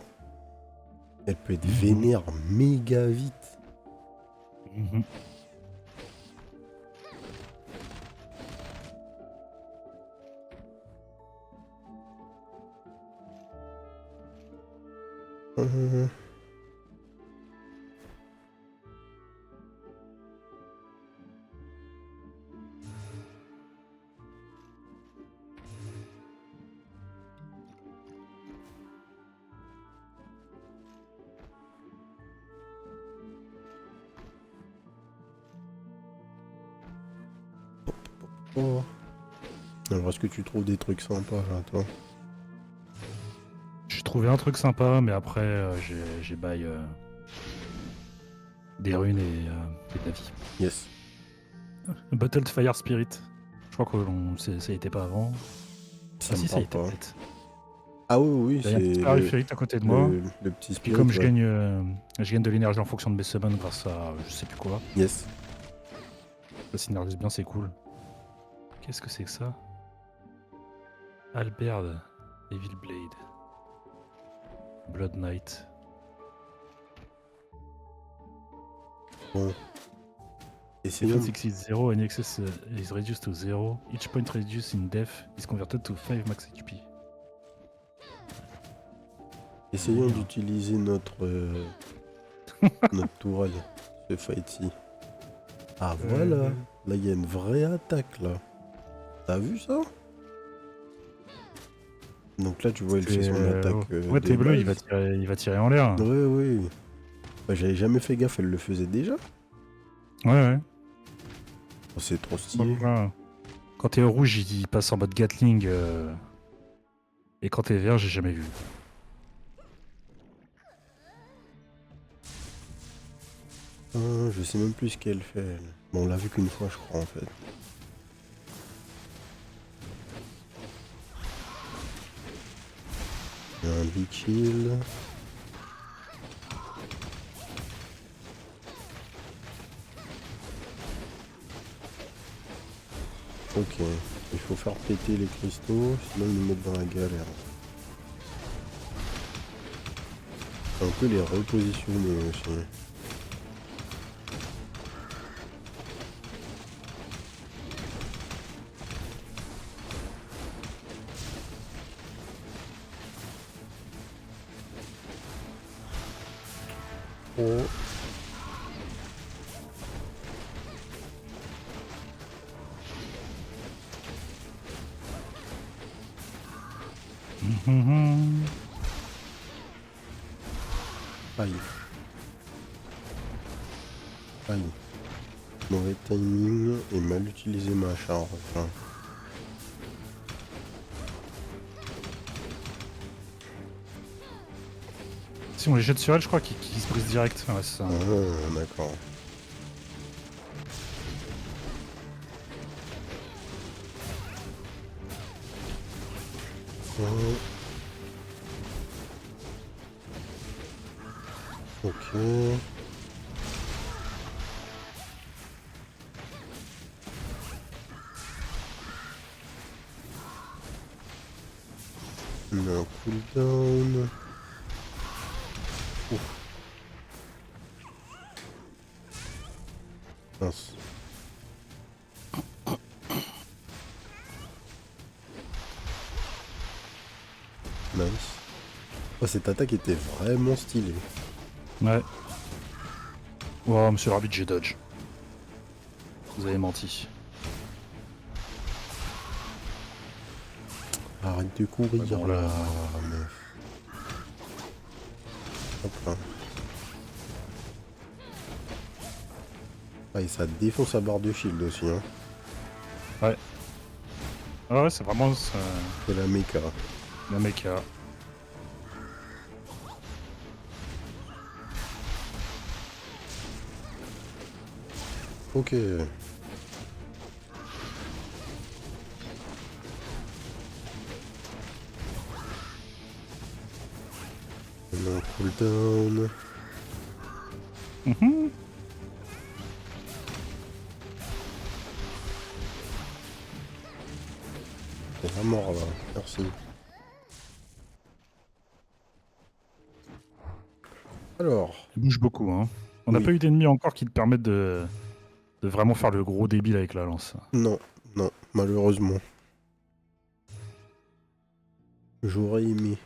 [SPEAKER 1] elle peut être vénère méga vite.
[SPEAKER 2] Mhm.
[SPEAKER 1] Hum. Oh. Alors est-ce que tu trouves des trucs sympas là, toi?
[SPEAKER 2] J'ai trouvé un truc sympa, mais après, j'ai bail des runes et de la vie.
[SPEAKER 1] Yes.
[SPEAKER 2] Bottled Fire Spirit. Je crois que ça y était pas avant.
[SPEAKER 1] Ça
[SPEAKER 2] Ah
[SPEAKER 1] me
[SPEAKER 2] si, ça y
[SPEAKER 1] parle
[SPEAKER 2] était
[SPEAKER 1] pas.
[SPEAKER 2] peut-être.
[SPEAKER 1] Ah oui, oui,
[SPEAKER 2] Il y a un petit
[SPEAKER 1] c'est
[SPEAKER 2] périphérique à côté de moi.
[SPEAKER 1] le petit
[SPEAKER 2] Puis
[SPEAKER 1] spirit,
[SPEAKER 2] comme
[SPEAKER 1] ouais.
[SPEAKER 2] je gagne de l'énergie en fonction de mes summons grâce à je sais plus quoi.
[SPEAKER 1] Yes.
[SPEAKER 2] Ça synergise bien, c'est cool. Qu'est-ce que c'est que ça? Alberd, Evil Blade, Blood Knight.
[SPEAKER 1] Bon.
[SPEAKER 2] Defense
[SPEAKER 1] Essayons,
[SPEAKER 2] exceeds 0 and excess is reduced to 0. Each point reduced in death is converted to 5 max HP.
[SPEAKER 1] essayons
[SPEAKER 2] Délire.
[SPEAKER 1] d'utiliser notre tourelle. Ce fight-ci. Ah voilà. Là, il y a une vraie attaque, là. T'as vu ça? Donc là, tu vois, il fait son attaque
[SPEAKER 2] Ouais,
[SPEAKER 1] de
[SPEAKER 2] t'es bleu,
[SPEAKER 1] base.
[SPEAKER 2] il va tirer en l'air.
[SPEAKER 1] Ouais, oui. Bah, j'avais jamais fait gaffe, elle le faisait déjà.
[SPEAKER 2] Ouais, ouais.
[SPEAKER 1] Oh, c'est trop
[SPEAKER 2] Donc
[SPEAKER 1] stylé.
[SPEAKER 2] là, quand t'es rouge, il passe en mode Gatling. Et quand t'es vert, j'ai jamais vu.
[SPEAKER 1] Ah, je sais même plus ce qu'elle fait, elle. Bon, on l'a vu qu'une fois, je crois, en fait. Il y a un big kill. Ok. Il faut faire péter les cristaux, sinon ils nous mettent dans la galère. On peut les repositionner aussi. Oh. Aïe. Aïe. Mauvais timing et mal utilisé ma charge.
[SPEAKER 2] Si on les jette sur elle, je crois qu'ils se brisent direct. Ouais, c'est ça.
[SPEAKER 1] Ah, d'accord. Oh. Ok. On a un cooldown. Ouf. Mince. Nice. Oh, cette attaque était vraiment stylée.
[SPEAKER 2] Ouais. Oh, monsieur l'arbitre, j'ai dodge. Vous avez menti.
[SPEAKER 1] Arrête de courir
[SPEAKER 2] Ouais, bon,
[SPEAKER 1] là,
[SPEAKER 2] là,
[SPEAKER 1] meuf. Hop là. Ah, et ça défonce sa barre de shield aussi, hein.
[SPEAKER 2] ouais. Ah ouais, c'est vraiment
[SPEAKER 1] C'est la méca.
[SPEAKER 2] le mec.
[SPEAKER 1] Ok. On a un cooldown.
[SPEAKER 2] Mhm.
[SPEAKER 1] C'est la mort là. Merci. Alors.
[SPEAKER 2] Il bouge beaucoup, hein. On n'a
[SPEAKER 1] Oui.
[SPEAKER 2] pas eu d'ennemis encore qui te permettent de vraiment faire le gros débile avec la lance.
[SPEAKER 1] Non. Non. Malheureusement. J'aurais aimé.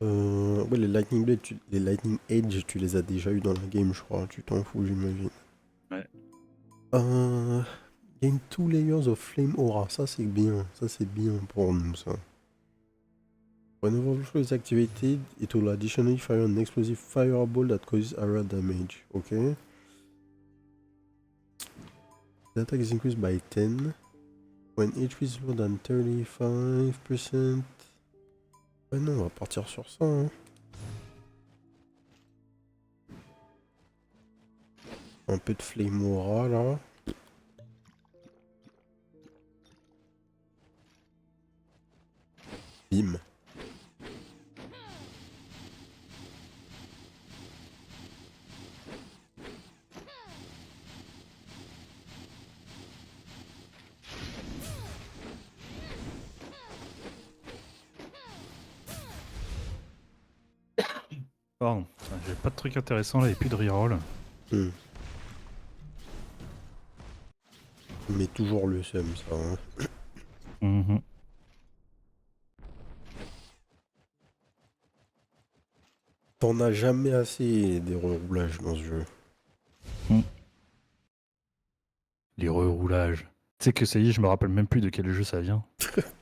[SPEAKER 1] Ouais, les Lightning Blade, les Lightning Edge, tu les as déjà eu dans la game, je crois. Tu t'en fous, j'imagine.
[SPEAKER 2] Ouais.
[SPEAKER 1] Gain 2 layers of flame aura. Ça, c'est bien. Ça, c'est bien pour nous, ça. When overflow is activated, it will additionally fire an explosive fireball that causes area damage. Okay. The attack is increased by 10. When HP is lower than 35%. Ouais, non, on va partir sur ça. Hein. Un peu de flame aura là. Bim.
[SPEAKER 2] Pardon, j'ai pas de truc intéressant là, et plus de reroll.
[SPEAKER 1] Hmm. Mais toujours le seum, ça. Hein.
[SPEAKER 2] Mhm.
[SPEAKER 1] T'en as jamais assez des reroulages dans ce jeu.
[SPEAKER 2] Les reroulages. Tu sais que ça y est, je me rappelle même plus de quel jeu ça vient.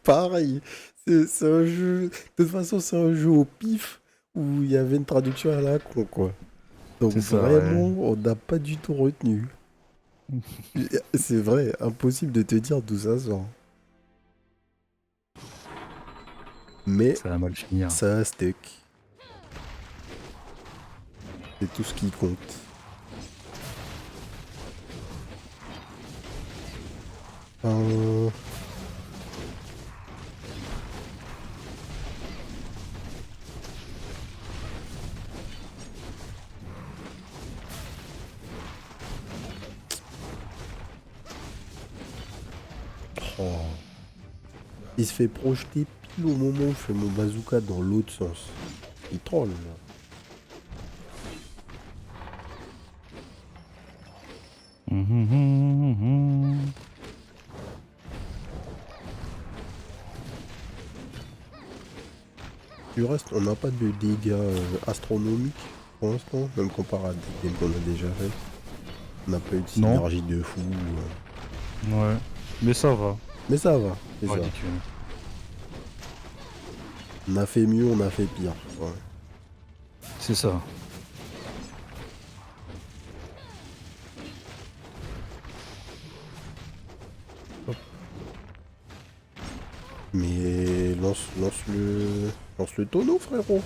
[SPEAKER 1] Pareil, c'est un jeu. De toute façon, c'est un jeu au pif où il y avait une traduction à la con, quoi. Donc
[SPEAKER 2] C'est ça, ouais.
[SPEAKER 1] vraiment, on n'a pas du tout retenu. C'est vrai, impossible de te dire d'où ça sort. Mais
[SPEAKER 2] Ça va mal finir.
[SPEAKER 1] ça a stuck. C'est tout ce qui compte. Euh, oh. Il se fait projeter pile au moment où je fais mon bazooka dans l'autre sens. Il troll, là.
[SPEAKER 2] Mhm.
[SPEAKER 1] Du reste, on n'a pas de dégâts astronomiques pour l'instant, même comparé à des games qu'on a déjà fait. On n'a pas eu de
[SPEAKER 2] Non,
[SPEAKER 1] synergie de fou.
[SPEAKER 2] ouais. Mais ça va.
[SPEAKER 1] Mais ça va, c'est ça.
[SPEAKER 2] Ridicule.
[SPEAKER 1] On a fait mieux, on a fait pire. Ouais.
[SPEAKER 2] C'est ça.
[SPEAKER 1] Mais lance le tonneau, frérot.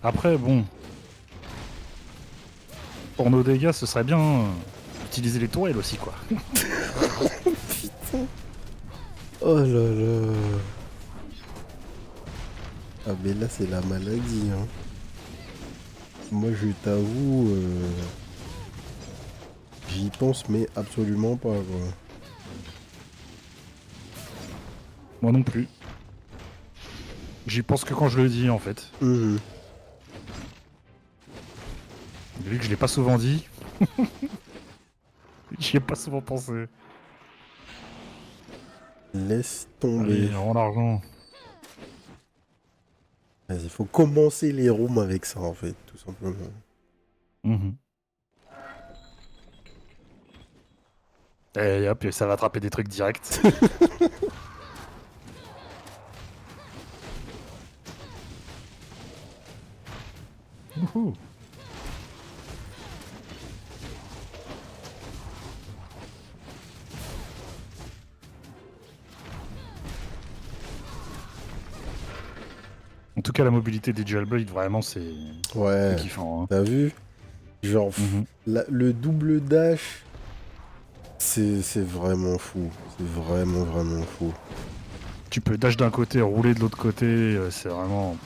[SPEAKER 2] Après, bon, pour nos dégâts, ce serait bien d'utiliser les tourelles aussi, quoi.
[SPEAKER 1] Putain. Oh là là. Ah mais là c'est la maladie. Hein. Moi je t'avoue, j'y pense mais absolument pas quoi.
[SPEAKER 2] Moi non plus. J'y pense que quand je le dis, en fait.
[SPEAKER 1] Mhm.
[SPEAKER 2] Vu que je l'ai pas souvent dit, j'y ai pas souvent pensé.
[SPEAKER 1] Laisse tomber.
[SPEAKER 2] Allez, rends l'argent.
[SPEAKER 1] Il faut commencer les rooms avec ça en fait, tout simplement.
[SPEAKER 2] Mhm. Et hop, ça va attraper des trucs directs. Wouhou. En tout cas, la mobilité des Dual Blade, vraiment, c'est
[SPEAKER 1] Ouais,
[SPEAKER 2] kiffant. Hein.
[SPEAKER 1] t'as vu? Genre,
[SPEAKER 2] Mhm.
[SPEAKER 1] le double dash, c'est vraiment fou. C'est vraiment, vraiment fou.
[SPEAKER 2] Tu peux dash d'un côté, rouler de l'autre côté, c'est vraiment...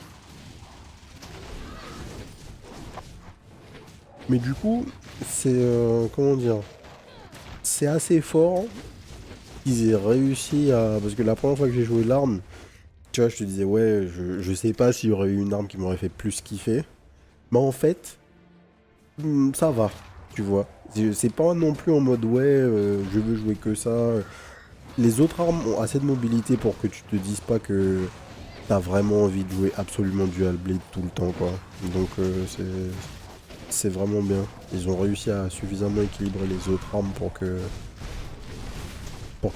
[SPEAKER 1] Mais du coup, c'est... comment dire? C'est assez fort qu'ils aient réussi à... Parce que la première fois que j'ai joué l'arme, tu vois, je te disais, ouais, je sais pas s'il y aurait eu une arme qui m'aurait fait plus kiffer. Mais en fait, ça va, tu vois. C'est pas non plus en mode, ouais, je veux jouer que ça. Les autres armes ont assez de mobilité pour que tu te dises pas que t'as vraiment envie de jouer absolument Dual Blade tout le temps, quoi. Donc, c'est vraiment bien. Ils ont réussi à suffisamment équilibrer les autres armes pour que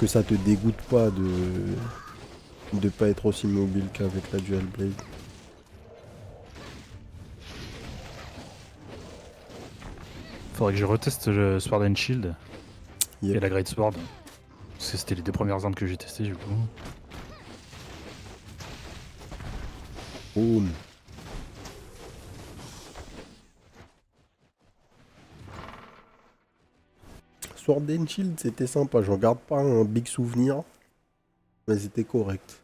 [SPEAKER 1] ça te dégoûte pas de pas être aussi mobile qu'avec la Dual Blade.
[SPEAKER 2] Faudrait que je reteste le Sword and Shield et
[SPEAKER 1] Yep.
[SPEAKER 2] la Great Sword. Parce que c'était les deux premières armes que j'ai testées, du coup.
[SPEAKER 1] Boom. Sword and Shield, c'était sympa. J'en garde pas un big souvenir, mais c'était correct.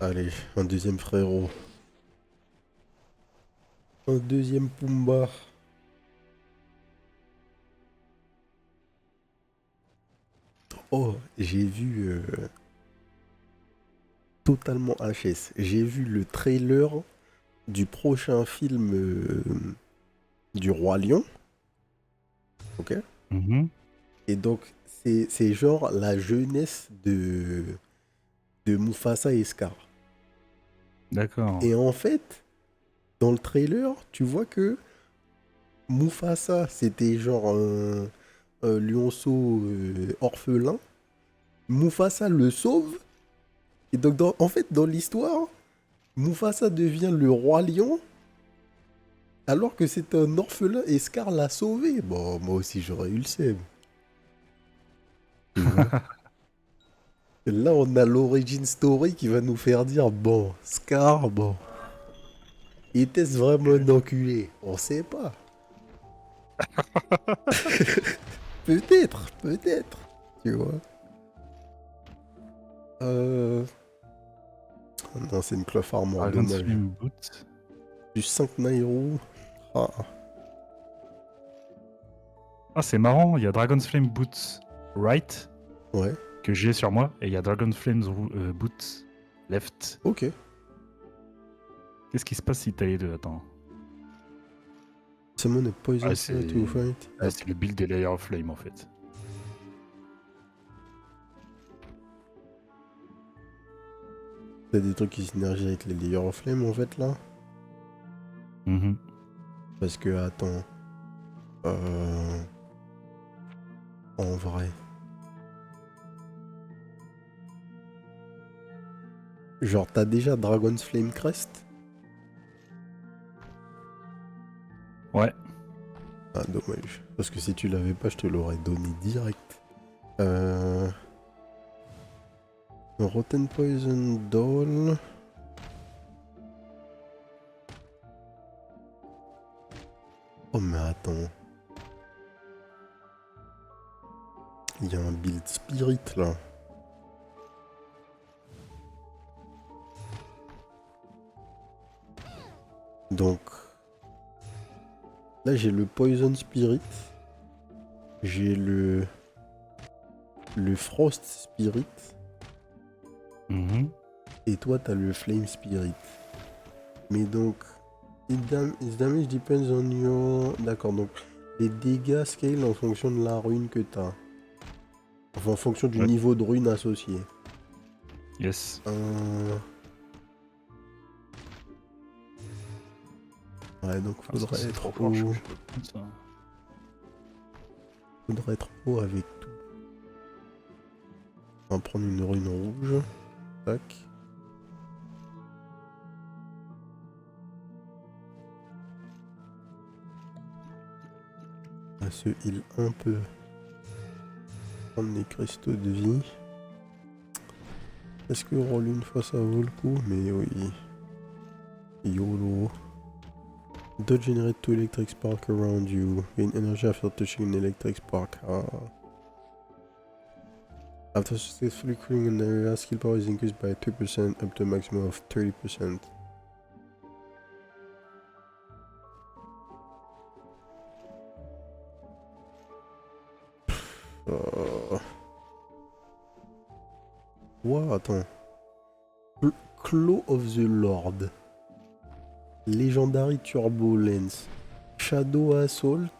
[SPEAKER 1] Allez, un deuxième frérot. Un deuxième Pumba. Oh, j'ai vu totalement HS. J'ai vu le trailer du prochain film du Roi Lion. Ok.
[SPEAKER 2] Mhm.
[SPEAKER 1] Et donc, c'est genre la jeunesse de Mufasa et Scar.
[SPEAKER 2] D'accord.
[SPEAKER 1] Et en fait, dans le trailer, tu vois que Mufasa, c'était genre un lionceau orphelin. Mufasa le sauve. Et donc, en fait, dans l'histoire, Mufasa devient le roi lion alors que c'est un orphelin et Scar l'a sauvé. Bon, moi aussi, j'aurais eu le seum. Tu vois. Et là, on a l'origin story qui va nous faire dire, bon, Scar, bon, était-ce vraiment un enculé? On sait pas. Peut-être, peut-être. Tu vois. Euh... oh non, c'est une cloth armor,
[SPEAKER 2] Dragon's
[SPEAKER 1] dommage.
[SPEAKER 2] Flame Boot.
[SPEAKER 1] Du 5 Nairo. Ah,
[SPEAKER 2] Ah, c'est marrant, il y a Dragon's Flame Boot right
[SPEAKER 1] ouais,
[SPEAKER 2] que j'ai sur moi et il y a Dragon's Flame Boot left.
[SPEAKER 1] ok.
[SPEAKER 2] Qu'est-ce qui se passe si t'as les deux? Attends.
[SPEAKER 1] Summon a poison
[SPEAKER 2] Ah,
[SPEAKER 1] spirit to
[SPEAKER 2] c'est
[SPEAKER 1] fight.
[SPEAKER 2] ah, c'est le build des Layer of Flame en fait.
[SPEAKER 1] T'as des trucs qui synergisent avec les Layers of Flame en fait là.
[SPEAKER 2] Mhm.
[SPEAKER 1] Parce que, attends. Euh... En vrai. Genre, t'as déjà Dragon's Flame Crest?
[SPEAKER 2] Ouais.
[SPEAKER 1] Ah, dommage. Parce que si tu l'avais pas, je te l'aurais donné direct. Euh... Rotten Poison Doll. Oh, mais attends. Il y a un build Spirit là. Donc, là j'ai le Poison Spirit. J'ai le Frost Spirit.
[SPEAKER 2] Mhm.
[SPEAKER 1] Et toi, t'as le Flame Spirit. Mais donc, its damage depends on your... D'accord, donc les dégâts scale en fonction de la rune que t'as. Enfin, en fonction du
[SPEAKER 2] Ouais.
[SPEAKER 1] niveau de rune associé.
[SPEAKER 2] Yes.
[SPEAKER 1] Ouais, donc
[SPEAKER 2] Ah, ça,
[SPEAKER 1] faudrait
[SPEAKER 2] c'est
[SPEAKER 1] être
[SPEAKER 2] trop fort, je
[SPEAKER 1] haut.
[SPEAKER 2] peux prendre ça.
[SPEAKER 1] Faudrait être haut avec tout. On va prendre une rune rouge. Tac. On va se heal un peu. Prendre les cristaux de vie. Est-ce que roll une fois ça vaut le coup? Mais oui. YOLO. Don't generate two electric spark around you. Gain energy after touching an electric spark. Ah. After successfully clearing an area, skill power is increased by 2% up to a maximum of 30%. Wow, attends. Claw of the Lord. Legendary Turbulence. Shadow Assault.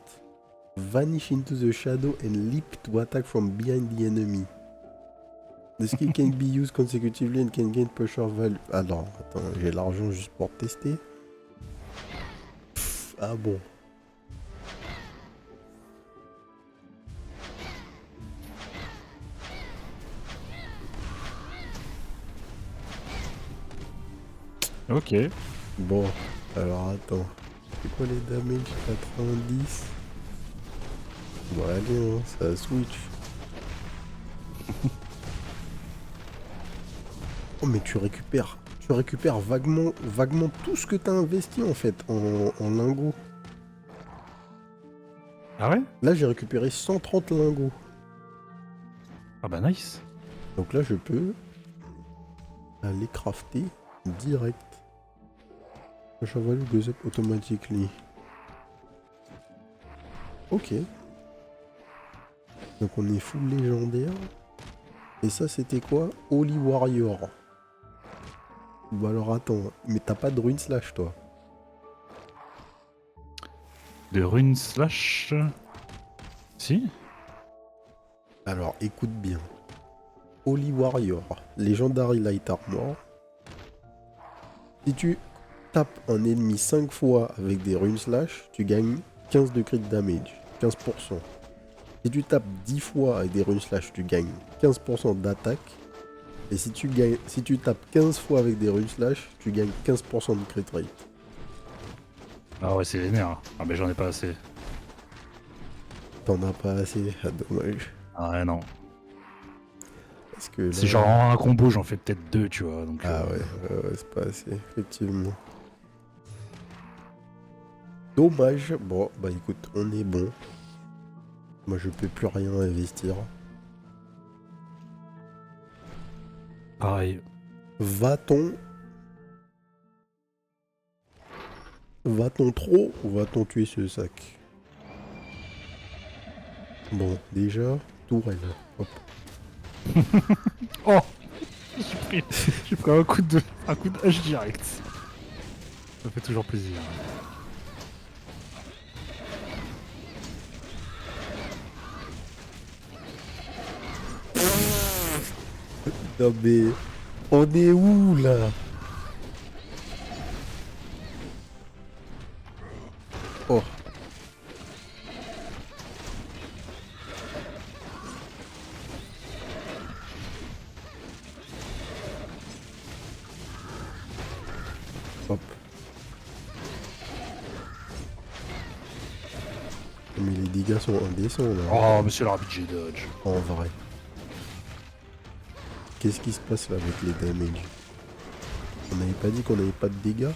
[SPEAKER 1] Vanish into the shadow and leap to attack from behind the enemy. The skill can be used consecutively and can gain pressure value. Alors, attends, j'ai l'argent juste pour tester. Ah bon.
[SPEAKER 2] Ok.
[SPEAKER 1] Bon, alors attends. C'est quoi les damages? 90. Bon allez, hein, ça switch. Oh mais tu récupères vaguement tout ce que t'as investi en fait en lingots.
[SPEAKER 2] Ah ouais?
[SPEAKER 1] Là j'ai récupéré 130 lingots.
[SPEAKER 2] Ah bah nice.
[SPEAKER 1] Donc là je peux aller crafter direct. Pressure value goes up automatically. Ok. Donc on est full légendaire. Et ça, c'était quoi? Holy Warrior. Bah alors attends, mais t'as pas de rune slash toi?
[SPEAKER 2] De rune slash. Si.
[SPEAKER 1] Alors écoute bien. Holy Warrior, Legendary Light Armor. Si tu tapes un ennemi 5 fois avec des runes slash, tu gagnes 15 de crit damage, 15%. Si tu tapes 10 fois avec des runes slash, tu gagnes 15% d'attaque. Et si tu tapes 15 fois avec des runes slash, tu gagnes 15% de crit rate.
[SPEAKER 2] Ah ouais, c'est vénère. Ah mais j'en ai pas assez.
[SPEAKER 1] T'en as pas assez, ah, dommage.
[SPEAKER 2] Ah ouais, non.
[SPEAKER 1] Parce que
[SPEAKER 2] C'est
[SPEAKER 1] là...
[SPEAKER 2] genre en un combo, j'en fais peut-être 2, tu vois. Donc,
[SPEAKER 1] Ah ouais, c'est pas assez, effectivement. Dommage. Bon, bah écoute, on est bon. Moi, je peux plus rien investir.
[SPEAKER 2] pareil.
[SPEAKER 1] Va-t-on... Va-t-on trop ou va-t-on tuer ce sac? Bon, déjà, tourelle. Hop.
[SPEAKER 2] Oh j'ai pris un coup de hache direct. Ça fait toujours plaisir.
[SPEAKER 1] Non mais... On est où, là? Oh. Hop. Mais les dégâts sont indécents, là.
[SPEAKER 2] Oh, monsieur l'arbitre, j'ai dodge.
[SPEAKER 1] En vrai. Qu'est-ce qui se passe, là, avec les damages? On n'avait pas dit qu'on avait pas de dégâts?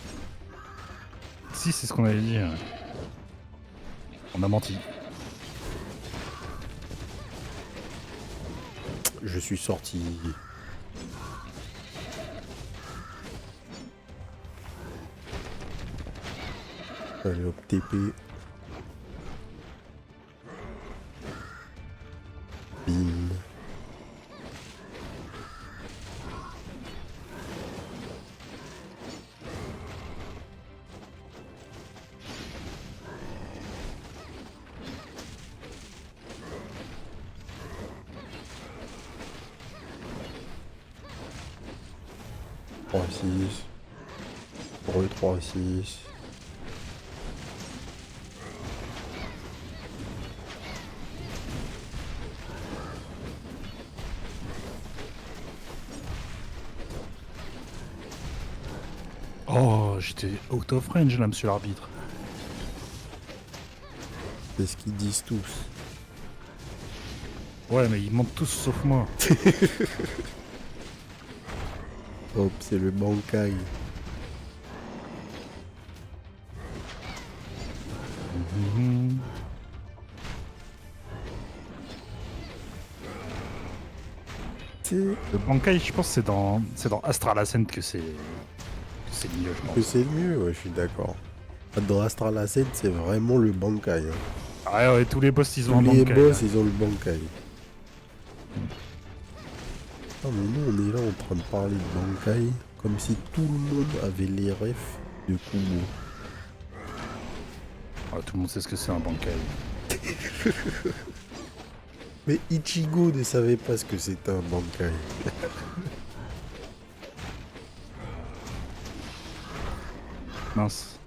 [SPEAKER 2] Si, c'est ce qu'on avait dit. On a menti.
[SPEAKER 1] Je suis sorti. Allez hop, TP. Bim. Trois, 6. Re 3, 6.
[SPEAKER 2] Oh, j'étais out of range là, monsieur l'arbitre.
[SPEAKER 1] C'est ce qu'ils disent tous.
[SPEAKER 2] Ouais, mais ils montent tous sauf moi.
[SPEAKER 1] Hop, c'est le Bankai.
[SPEAKER 2] Mhm.
[SPEAKER 1] C'est
[SPEAKER 2] Le Bankai, je pense que c'est dans Astral Ascent que c'est mieux, je
[SPEAKER 1] que
[SPEAKER 2] pense.
[SPEAKER 1] c'est le mieux, ouais, je suis d'accord. Dans Astral Ascent, c'est vraiment le Bankai. Hein.
[SPEAKER 2] Ah ouais, tous les boss ils ont
[SPEAKER 1] Tous
[SPEAKER 2] un
[SPEAKER 1] les
[SPEAKER 2] Bankai.
[SPEAKER 1] boss,
[SPEAKER 2] Là.
[SPEAKER 1] ils ont le Bankai. Ah, mais nous, on est là en train de parler de Bankai comme si tout le monde avait les refs de Kubo.
[SPEAKER 2] Ah, tout le monde sait ce que c'est un Bankai.
[SPEAKER 1] Mais Ichigo ne savait pas ce que c'était un Bankai.
[SPEAKER 2] Mince.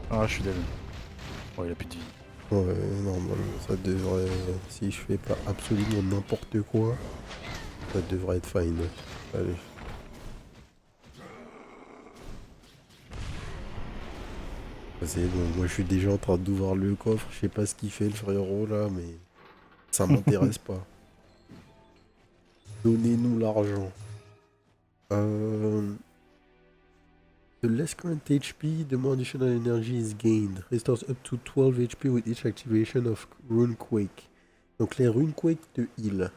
[SPEAKER 2] Ah, je suis dead. Oh, il a plus de vie.
[SPEAKER 1] Ouais, normalement, ça devrait... Si je fais pas absolument n'importe quoi, ça devrait être fine. Allez. C'est bon, moi je suis déjà en train d'ouvrir le coffre, je sais pas ce qu'il fait le frérot là, mais ça m'intéresse pas. Donnez-nous l'argent. The less current HP, the more additional energy is gained. Restores up to 12 HP with each activation of Runequake. Donc les Runequake te heal.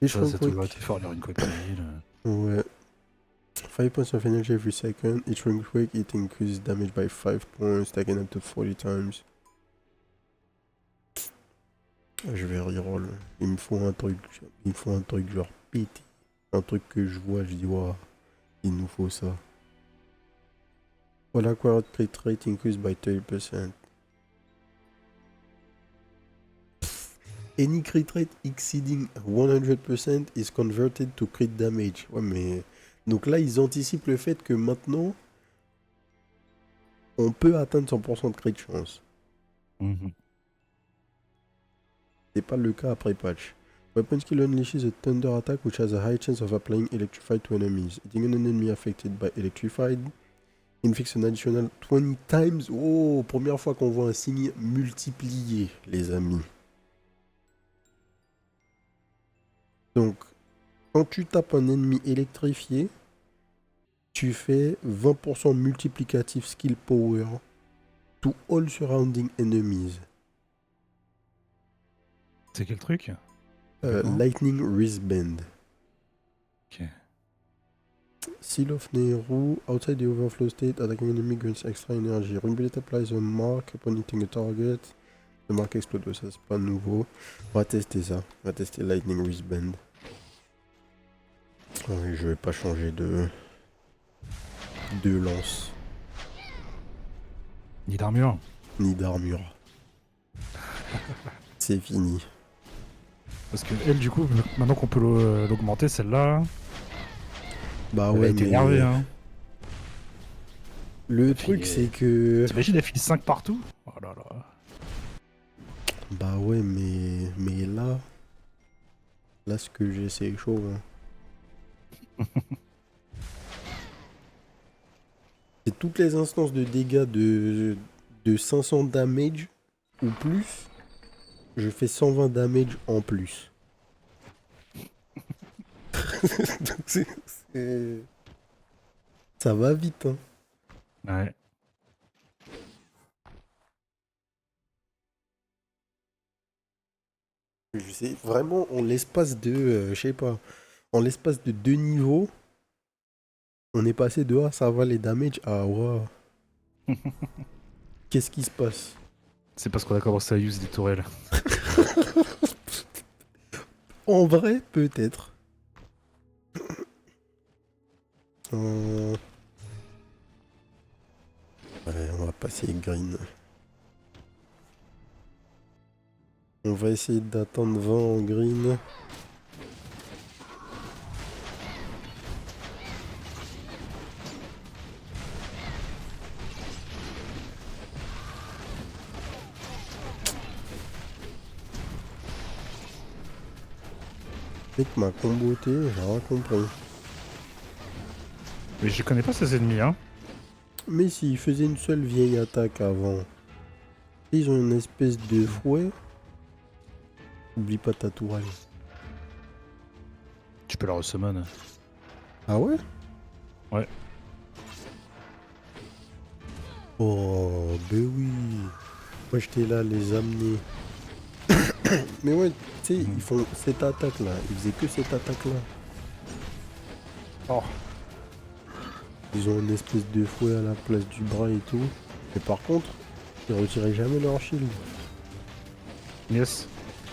[SPEAKER 1] Each
[SPEAKER 2] Ça, c'est toujours
[SPEAKER 1] Runequake.
[SPEAKER 2] été fort, les Runquake Heal.
[SPEAKER 1] Ouais. 5 points of energy every second. Each Runequake, it increases damage by 5 points, stacking up to 40 times. Je vais reroll. Il me faut un truc. Il me faut un truc genre pété. Un truc que je vois, je dis, waouh, il nous faut ça. All acquired crit rate increased by 30%. Any crit rate exceeding 100% is converted to crit damage. Ouais, mais. Donc là, ils anticipent le fait que maintenant, on peut atteindre 100% de crit chance.
[SPEAKER 2] Mhm.
[SPEAKER 1] C'est pas le cas après patch. Weapon skill unleashes a thunder attack which has a high chance of applying electrified to enemies. Hitting an enemy affected by electrified inflicts an additional 20 times. Oh, première fois qu'on voit un signe multiplié, les amis. Donc, quand tu tapes un ennemi électrifié, tu fais 20% multiplicatif skill power to all surrounding enemies.
[SPEAKER 2] C'est quel truc? Complètement.
[SPEAKER 1] Lightning Wristband.
[SPEAKER 2] Ok.
[SPEAKER 1] Seal of Nehru, outside the overflow state, attacking enemy gains extra energy. Rune bullet applies a mark upon hitting a target. Le mark explode, ça c'est pas nouveau. On va tester ça. On va tester Lightning Wristband. Ah oui, je vais pas changer de lance.
[SPEAKER 2] Ni d'armure.
[SPEAKER 1] Ni d'armure. C'est fini.
[SPEAKER 2] Parce que elle, du coup, maintenant qu'on peut l'augmenter, celle-là,
[SPEAKER 1] Bah
[SPEAKER 2] elle a
[SPEAKER 1] ouais,
[SPEAKER 2] été
[SPEAKER 1] mais
[SPEAKER 2] énervée, hein.
[SPEAKER 1] le
[SPEAKER 2] Et
[SPEAKER 1] truc
[SPEAKER 2] puis,
[SPEAKER 1] c'est que...
[SPEAKER 2] t'imagines, elle file 5 partout? Oh là là.
[SPEAKER 1] Bah ouais, mais là ce que j'ai c'est chaud. Hein. C'est toutes les instances de dégâts de 500 damage ou plus, je fais 120 damage en plus. Donc ça va vite, hein.
[SPEAKER 2] Ouais.
[SPEAKER 1] Je sais, vraiment, en l'espace de, je sais pas, en l'espace de 2 niveaux, on est passé de ah ça va les damage à waouh. Qu'est-ce qui se passe?
[SPEAKER 2] C'est parce qu'on a commencé à use des tourelles.
[SPEAKER 1] En vrai, peut-être. Ouais, on va passer green. On va essayer d'attendre 20 en green. Mec m'a comboté, j'ai rien compris.
[SPEAKER 2] Mais je connais pas ces ennemis, hein.
[SPEAKER 1] Mais s'ils faisaient une seule vieille attaque avant, ils ont une espèce de fouet. Oublie pas ta tourelle.
[SPEAKER 2] Tu peux la resummon.
[SPEAKER 1] Ah ouais?
[SPEAKER 2] Ouais.
[SPEAKER 1] Oh, ben oui. Moi j'étais là, les amener. Mais ouais, tu sais, ils font cette attaque là. Ils faisaient que cette attaque là.
[SPEAKER 2] Oh.
[SPEAKER 1] Ils ont une espèce de fouet à la place du bras et tout. Et par contre, ils retiraient jamais leur shield.
[SPEAKER 2] Yes.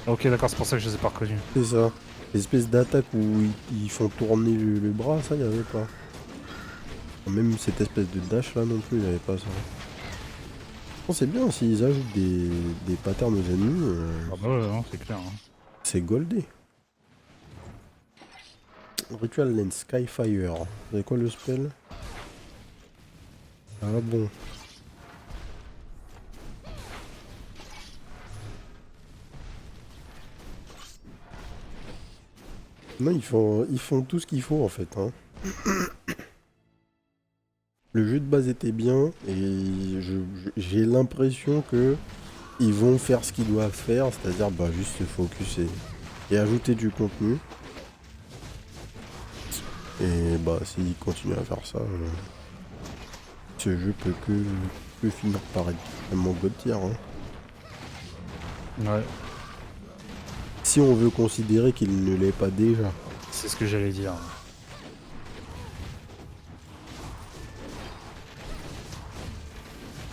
[SPEAKER 2] Ok, d'accord, c'est pour ça que je les ai pas reconnus.
[SPEAKER 1] C'est ça. L'espèce d'attaque où ils font tourner le bras, ça, il n'y avait pas. Même cette espèce de dash là non plus, il n'y avait pas ça. Bon, c'est bien s'ils ajoutent des patterns aux ennemis,
[SPEAKER 2] Ah bah ouais, non, c'est clair. Hein.
[SPEAKER 1] c'est goldé. Ritual Lens, Skyfire. C'est quoi le spell? Ah bon. Non, ils font tout ce qu'il faut en fait. Hein. Le jeu de base était bien et j'ai l'impression que ils vont faire ce qu'ils doivent faire, c'est-à-dire bah, juste se focus et ajouter du contenu. Et bah s'ils continuent à faire ça, ce jeu peut finir par être vraiment god tier. Hein.
[SPEAKER 2] Ouais,
[SPEAKER 1] Si on veut considérer qu'il ne l'est pas déjà.
[SPEAKER 2] c'est ce que j'allais dire.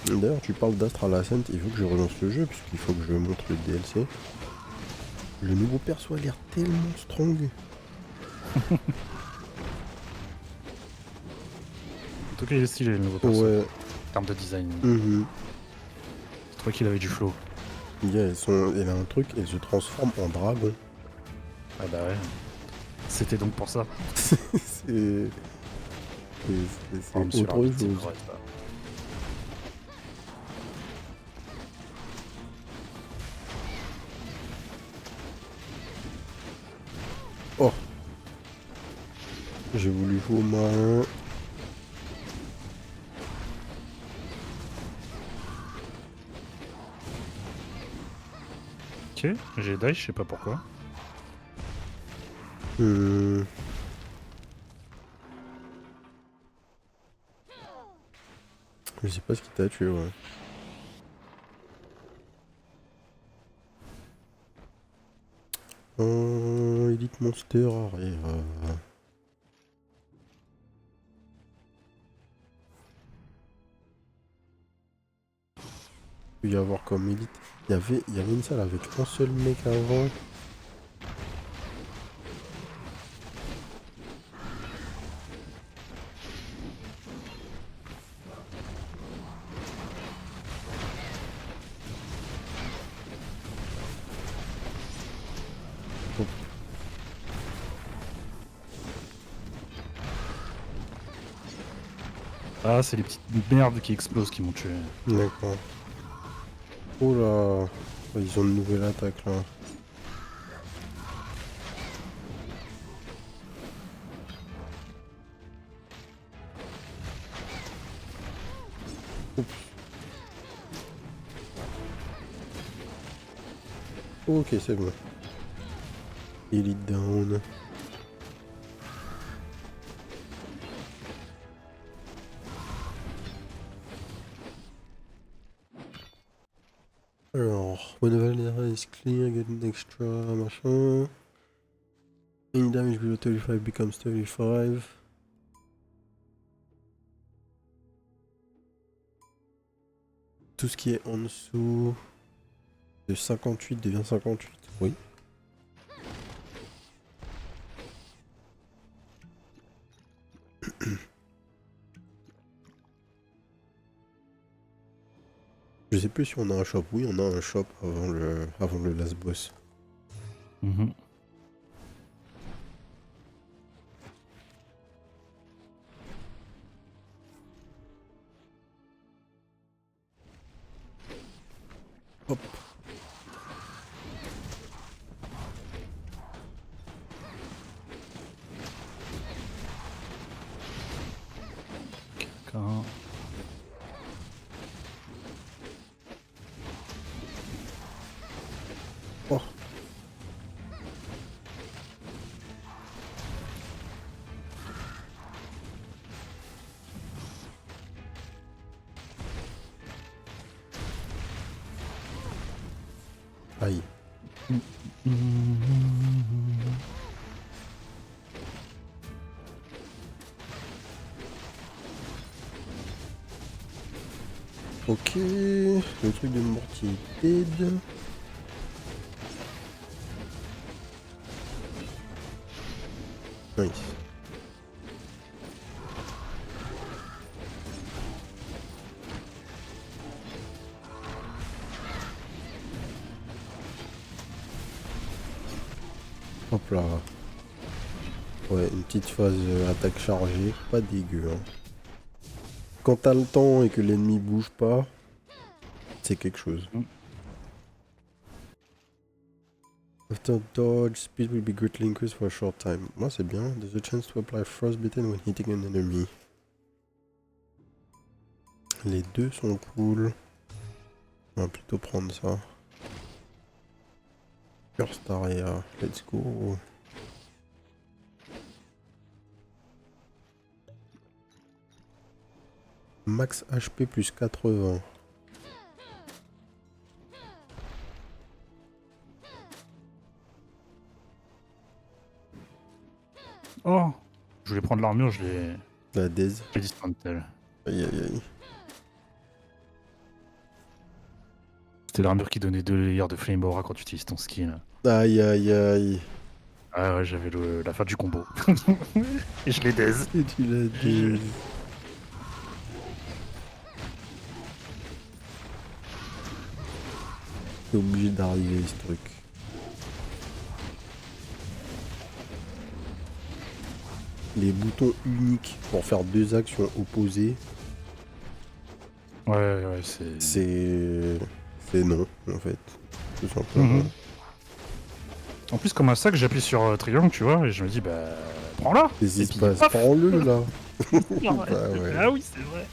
[SPEAKER 1] D'ailleurs, tu parles d'Astral Ascent, il faut que je relance le jeu, puisqu'il faut que je montre le DLC. Le nouveau perso a l'air tellement strong.
[SPEAKER 2] En tout cas, il est stylé le nouveau perso.
[SPEAKER 1] Ouais.
[SPEAKER 2] En termes de design.
[SPEAKER 1] Mhm.
[SPEAKER 2] Je trouvais qu'il avait du flow.
[SPEAKER 1] Elle a un truc, elle se transforme en dragon.
[SPEAKER 2] Ah bah ouais. C'était donc pour ça.
[SPEAKER 1] c'est c'est
[SPEAKER 2] Oh, monsieur
[SPEAKER 1] autre
[SPEAKER 2] l'arbitre, c'est
[SPEAKER 1] chose.
[SPEAKER 2] correct, ça.
[SPEAKER 1] Oh, j'ai voulu jouer au marin.
[SPEAKER 2] Ok, j'ai die, je sais pas pourquoi.
[SPEAKER 1] Hmm. Je sais pas ce qui t'a tué, ouais. Elite Monster arrière. Il y avoir comme élite. Il y avait une salle avec un seul mec avant. Oh,
[SPEAKER 2] Ah, c'est les petites merdes qui explosent qui m'ont tué.
[SPEAKER 1] d'accord. Oh là. Oh, ils ont une nouvelle attaque là. Oups. Ok, c'est bon. Elite down. Alors, when the value is clear, get an extra machin. Any damage below 35 becomes 35. Tout ce qui est en dessous de 58 devient 58. Oui. Je sais plus si on a un shop. Oui, on a un shop avant le last boss.
[SPEAKER 2] Mhm.
[SPEAKER 1] Hop.
[SPEAKER 2] Quand...
[SPEAKER 1] Oh. Aïe. Ok. Le truc de mortier dead. Nice. Hop là. Ouais, une petite phase attaque chargée. Pas dégueu. Hein. Quand t'as le temps et que l'ennemi bouge pas, c'est quelque chose. After dodge, speed will be greatly increased for a short time. Moi, c'est bien. There's a chance to apply frostbitten when hitting an enemy. Les deux sont cool. On va plutôt prendre ça. First area, let's go. Max HP plus 80.
[SPEAKER 2] Oh, je voulais prendre l'armure,
[SPEAKER 1] La Daze.
[SPEAKER 2] je l'ai dismantle.
[SPEAKER 1] Aïe aïe aïe.
[SPEAKER 2] C'était l'armure qui donnait 2 layers de flame aura quand tu utilises ton skill.
[SPEAKER 1] Aïe aïe aïe.
[SPEAKER 2] Ah ouais, j'avais la fin du combo. Et je l'ai daze.
[SPEAKER 1] Et tu l'as dit. T'es obligé d'arriver ce truc. Les boutons uniques pour faire 2 actions opposées,
[SPEAKER 2] Ouais,
[SPEAKER 1] c'est non, en fait. Tout simplement.
[SPEAKER 2] Mhm. En plus, comme un sac, j'appuie sur triangle, tu vois, et je me dis, bah, prends-la.
[SPEAKER 1] Qu'est-ce qui
[SPEAKER 2] Et
[SPEAKER 1] se
[SPEAKER 2] puis,
[SPEAKER 1] passe?
[SPEAKER 2] paf.
[SPEAKER 1] Prends-le là.
[SPEAKER 2] Ah
[SPEAKER 1] Bah ouais.
[SPEAKER 2] Ah oui, c'est vrai.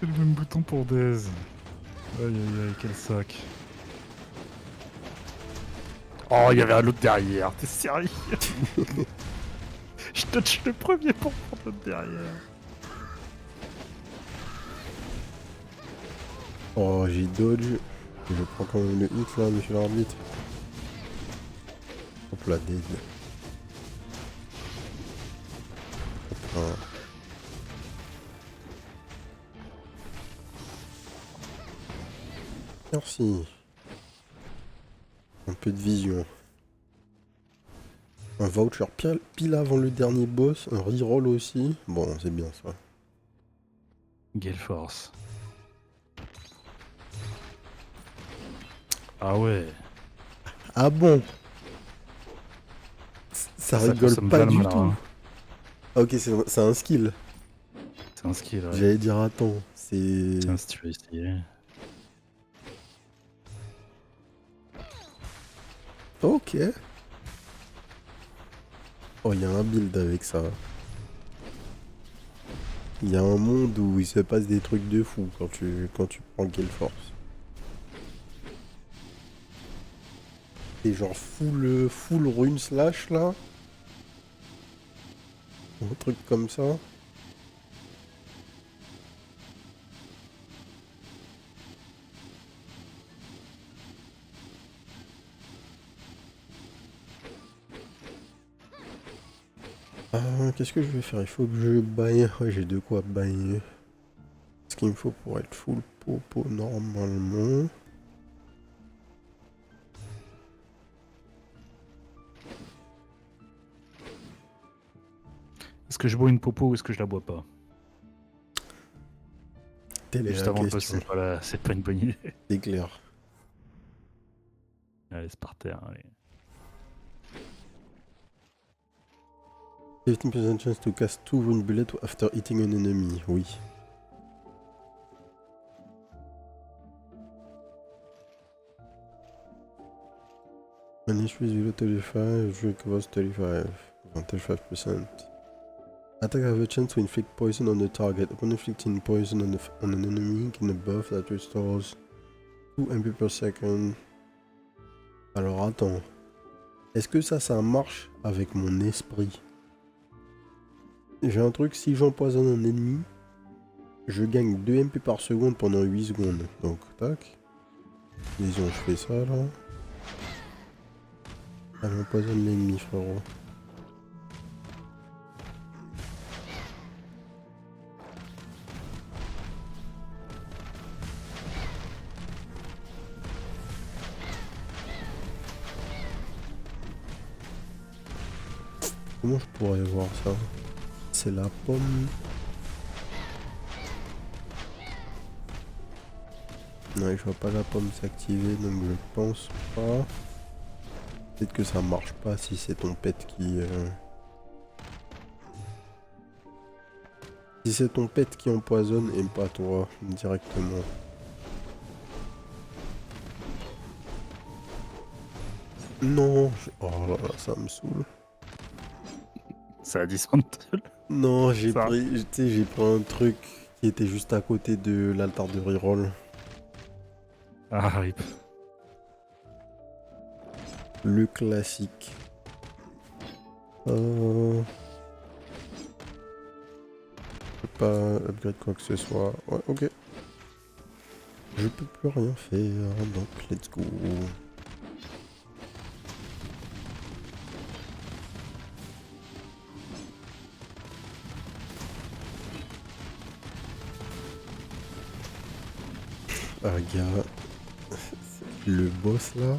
[SPEAKER 2] C'est le même bouton pour Daze. Aïe aïe aïe, quel sac. Oh, il y avait un autre derrière, t'es sérieux? Je touche le premier pour prendre l'autre derrière.
[SPEAKER 1] Oh, j'ai dodge. Je prends quand même le hit là, monsieur l'arbitre. Hop là, dead. Hop là. Merci. Un peu de vision. Un voucher pile avant le dernier boss. Un reroll aussi. Bon, c'est bien ça.
[SPEAKER 2] Gale Force. Ah ouais.
[SPEAKER 1] Ah bon? Ça rigole
[SPEAKER 2] consomme
[SPEAKER 1] pas
[SPEAKER 2] Valma,
[SPEAKER 1] du
[SPEAKER 2] là,
[SPEAKER 1] tout.
[SPEAKER 2] hein.
[SPEAKER 1] Ah, ok, c'est un skill.
[SPEAKER 2] C'est un skill, ouais.
[SPEAKER 1] J'allais dire, attends, c'est...
[SPEAKER 2] Tiens, si tu veux essayer.
[SPEAKER 1] Ok. Oh, il y a un build avec ça. Il y a un monde où il se passe des trucs de fou quand tu prends Gale Force. C'est genre full rune slash là. Un truc comme ça. Qu'est-ce que je vais faire? Il faut que je baille. Ouais, j'ai de quoi bailler. Ce qu'il me faut pour être full popo normalement.
[SPEAKER 2] Est-ce que je bois une popo ou est-ce que je la bois pas?
[SPEAKER 1] Telle est
[SPEAKER 2] Juste
[SPEAKER 1] la
[SPEAKER 2] avant le boss,
[SPEAKER 1] question.
[SPEAKER 2] c'est pas une bonne idée.
[SPEAKER 1] C'est clair.
[SPEAKER 2] Allez, c'est par terre, allez.
[SPEAKER 1] 15% chance to cast 2 rune bullet after hitting an enemy. Oui. An issue is below 35, drink was 35. 25%. Attack have a chance to inflict poison on the target. Upon inflicting poison on an enemy, gain a buff that restores 2 MP per second. Alors attends. Est-ce que ça marche avec mon esprit? J'ai un truc, si j'empoisonne un ennemi, je gagne 2 MP par seconde pendant 8 secondes. Donc, tac. Disons, je fais ça là. Elle empoisonne l'ennemi, frérot. Comment je pourrais voir ça? C'est la pomme. Non, je vois pas la pomme s'activer, donc je pense pas. Peut-être que ça marche pas si c'est ton pet qui... Si c'est ton pet qui empoisonne et pas toi, directement. Non, oh là là, ça me saoule.
[SPEAKER 2] Ça a dismantle.
[SPEAKER 1] Non, j'ai
[SPEAKER 2] Ça.
[SPEAKER 1] pris, tu sais, j'ai pris un truc qui était juste à côté de l'altar de reroll.
[SPEAKER 2] Ah, rip.
[SPEAKER 1] Le classique. Je peux pas upgrade quoi que ce soit. Ouais, ok. Je peux plus rien faire, donc let's go. Ah, gars. le boss là,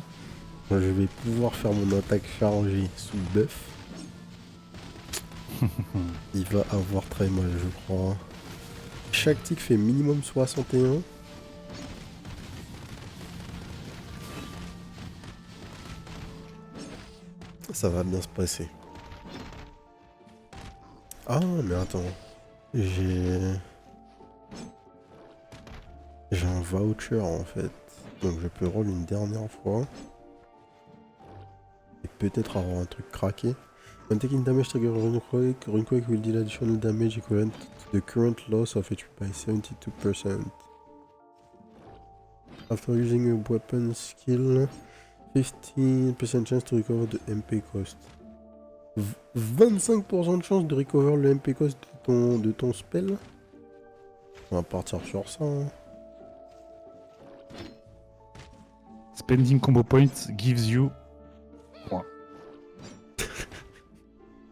[SPEAKER 1] je vais pouvoir faire mon attaque chargée sous buff. Il va avoir très mal, je crois. Chaque tic fait minimum 61. Ça va bien se passer. Ah, mais attends. J'ai un voucher en fait. Donc je peux roll une dernière fois. Et peut-être avoir un truc craqué. When taking damage trigger Runequake will deal additional damage equivalent to the current loss of HP by 72%. After using a weapon skill, 15% chance to recover the MP cost. 25% de chance de recover le MP cost de ton spell. On va partir sur ça. Hein.
[SPEAKER 2] Spending combo points gives you. Point.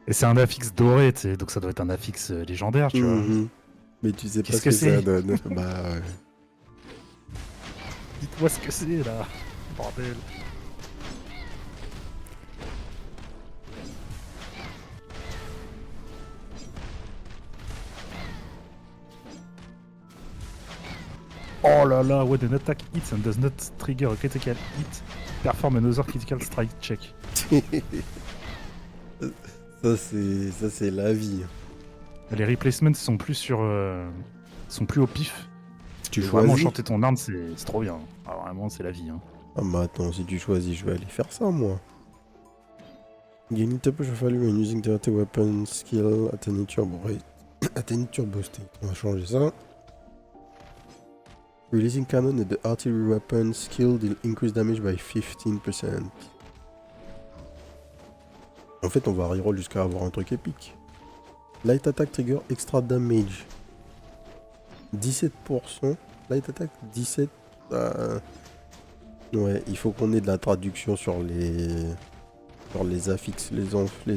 [SPEAKER 2] Et c'est un affixe doré, tu sais, donc ça doit être un affixe légendaire, tu vois.
[SPEAKER 1] Mais tu sais pas
[SPEAKER 2] Qu'est-ce
[SPEAKER 1] ce que ça
[SPEAKER 2] c'est
[SPEAKER 1] donne. Bah ouais.
[SPEAKER 2] Dites-moi ce que c'est là, bordel. Oh là là, when an attack hits and does not trigger a critical hit, perform another critical strike check.
[SPEAKER 1] Ça c'est la vie.
[SPEAKER 2] Les replacements sont plus sur, sont plus au pif.
[SPEAKER 1] Tu
[SPEAKER 2] Vraiment
[SPEAKER 1] choisis.
[SPEAKER 2] chanter ton arme, c'est trop bien. Ah, vraiment, c'est la vie. Hein.
[SPEAKER 1] Ah bah attends, si tu choisis, je vais aller faire ça moi. Gain top push value when using the attack weapon skill at any turbo rate. At any turbo state. On va changer ça. Releasing cannon and the artillery weapon skill will increase damage by 15%. En fait, on va reroll jusqu'à avoir un truc épique. Light attack trigger extra damage. 17%. Light attack 17. Ouais, il faut qu'on ait de la traduction sur les affixes, les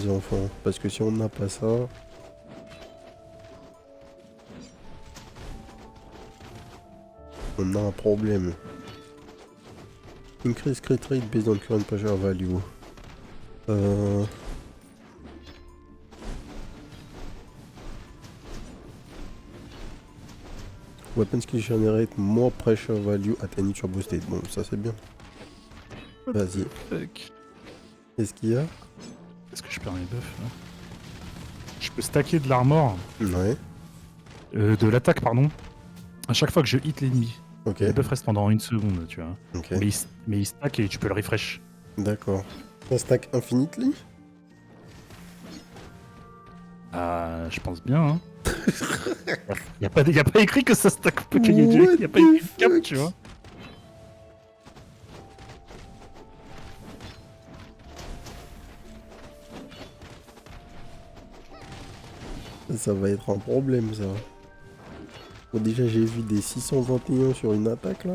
[SPEAKER 1] enfants. Parce que si on n'a pas ça... On a un problème. Increase crit rate based on current pressure value. Weapon skill generate more pressure value at any turbo state. Bon, ça c'est bien. Vas-y. Qu'est-ce qu'il y a?
[SPEAKER 2] Est-ce que je perds mes buffs là? Je peux stacker de l'armor.
[SPEAKER 1] Ouais.
[SPEAKER 2] De l'attaque, pardon. À chaque fois que je hit l'ennemi.
[SPEAKER 1] Ok.
[SPEAKER 2] Le buff reste pendant 1 seconde, tu vois.
[SPEAKER 1] Ok.
[SPEAKER 2] Mais il stack et tu peux le refresh.
[SPEAKER 1] D'accord. On stack infinitely?
[SPEAKER 2] Je pense bien, hein. y a pas écrit que ça stack. Y a pas écrit cap, tu vois.
[SPEAKER 1] Ça va être un problème, ça. Bon, déjà, j'ai vu des 621 sur une attaque, là.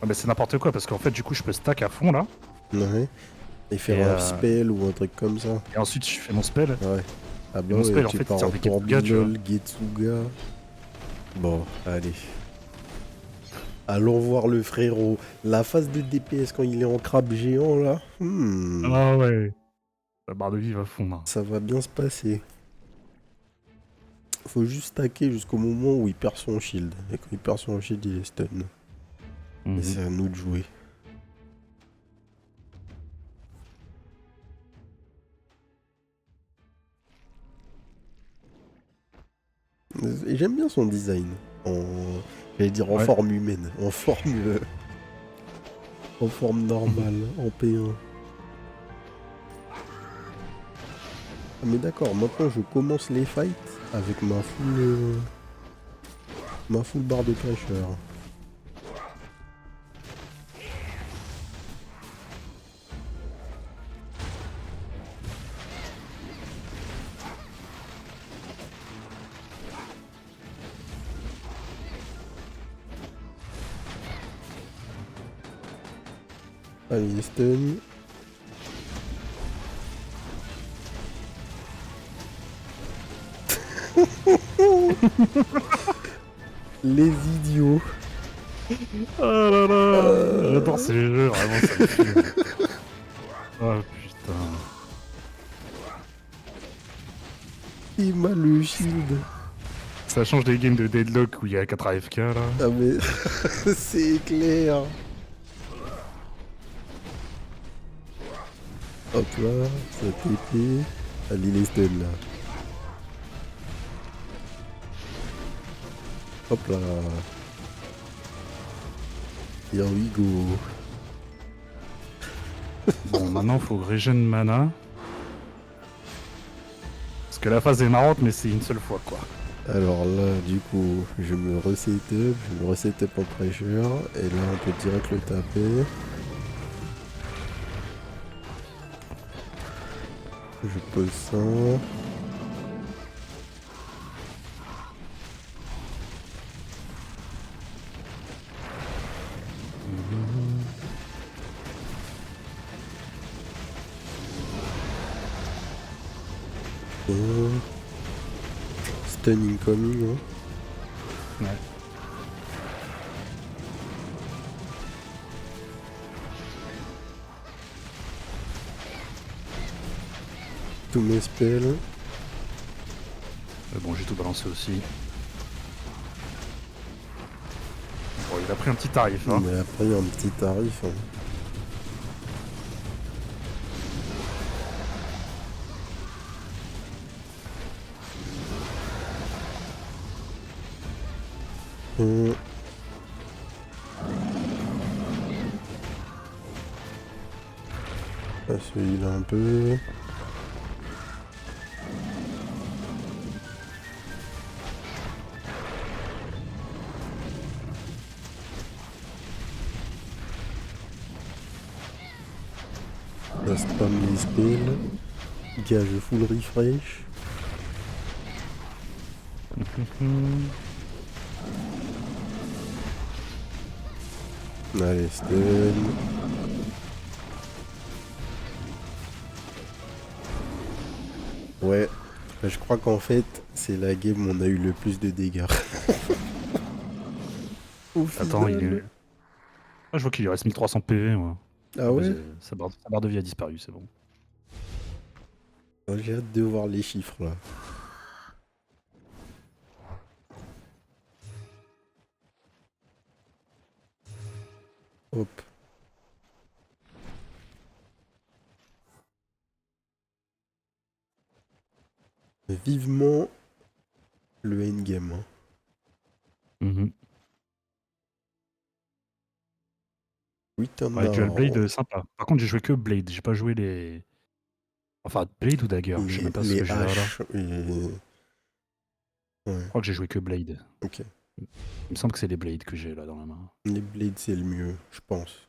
[SPEAKER 2] Ah bah c'est n'importe quoi, parce qu'en fait, du coup, je peux stack à fond, là.
[SPEAKER 1] Ouais. Et faire
[SPEAKER 2] Et,
[SPEAKER 1] un spell ou un truc comme ça.
[SPEAKER 2] Et ensuite, je fais mon spell.
[SPEAKER 1] Ouais. Ah bah
[SPEAKER 2] mon
[SPEAKER 1] ouais,
[SPEAKER 2] spell, en
[SPEAKER 1] tu
[SPEAKER 2] fait,
[SPEAKER 1] pars
[SPEAKER 2] il sert
[SPEAKER 1] en
[SPEAKER 2] de Getsuga, tu vois.
[SPEAKER 1] Tourbillol, Getsuga. Bon, allez. Allons voir le frérot. La phase de DPS quand il est en crabe géant, là.
[SPEAKER 2] Ah ouais. La barre de vie va fondre.
[SPEAKER 1] Ça va bien se passer. Faut juste stacker jusqu'au moment où il perd son shield. Et quand il perd son shield, il est stun. Et c'est à nous de jouer. Et j'aime bien son design. J'allais dire en forme humaine. En forme normale. En P1. Ah mais d'accord, maintenant je commence les fights avec ma full barre de pressure. Allez, stun. Les idiots.
[SPEAKER 2] Oh là là, j'adore ces jeux, vraiment, ça me fume. Oh putain.
[SPEAKER 1] Il m'a le shield.
[SPEAKER 2] Ça change des games de Deadlock où il y a 4 AFK là.
[SPEAKER 1] Ah mais c'est clair. Hop là, ça TP. Allez les stuns là. Hop là. Here we go.
[SPEAKER 2] Bon, maintenant faut que régène mana. Parce que la phase est marrante, mais c'est une seule fois quoi.
[SPEAKER 1] Alors là, du coup, je me reset up en pressure. Et là, on peut direct le taper. Je pose ça. Stun incoming. Hein.
[SPEAKER 2] Ouais.
[SPEAKER 1] Tous mes spells.
[SPEAKER 2] Bon, j'ai tout balancé aussi. Bon, il a pris un petit tarif. Hein.
[SPEAKER 1] Mais après, il y a un petit tarif. Hein. Ah, celui-là un peu. Ça spam les spells. Gage full refresh. Allez, stun. Ouais, je crois qu'en fait, c'est la game où on a eu le plus de dégâts. Au
[SPEAKER 2] Attends, il
[SPEAKER 1] final.
[SPEAKER 2] est. Ah, je vois qu'il lui reste 1300 PV, moi.
[SPEAKER 1] Ah
[SPEAKER 2] Bah,
[SPEAKER 1] ouais?
[SPEAKER 2] sa barre de vie a disparu, c'est bon.
[SPEAKER 1] Oh, j'ai hâte de voir les chiffres là. Hop. Vivement le endgame. Hein.
[SPEAKER 2] Mhm.
[SPEAKER 1] Return
[SPEAKER 2] Ouais, Dual
[SPEAKER 1] now.
[SPEAKER 2] Blade, sympa. Par contre, j'ai joué que Blade, j'ai pas joué les. Enfin, Blade ou Dagger, je sais même pas ce
[SPEAKER 1] Les
[SPEAKER 2] que j'ai là.
[SPEAKER 1] haches. Ouais,
[SPEAKER 2] Je crois que j'ai joué que Blade.
[SPEAKER 1] ok.
[SPEAKER 2] Il me semble que c'est les Blades que j'ai là dans la main.
[SPEAKER 1] Les blades, c'est le mieux, je pense.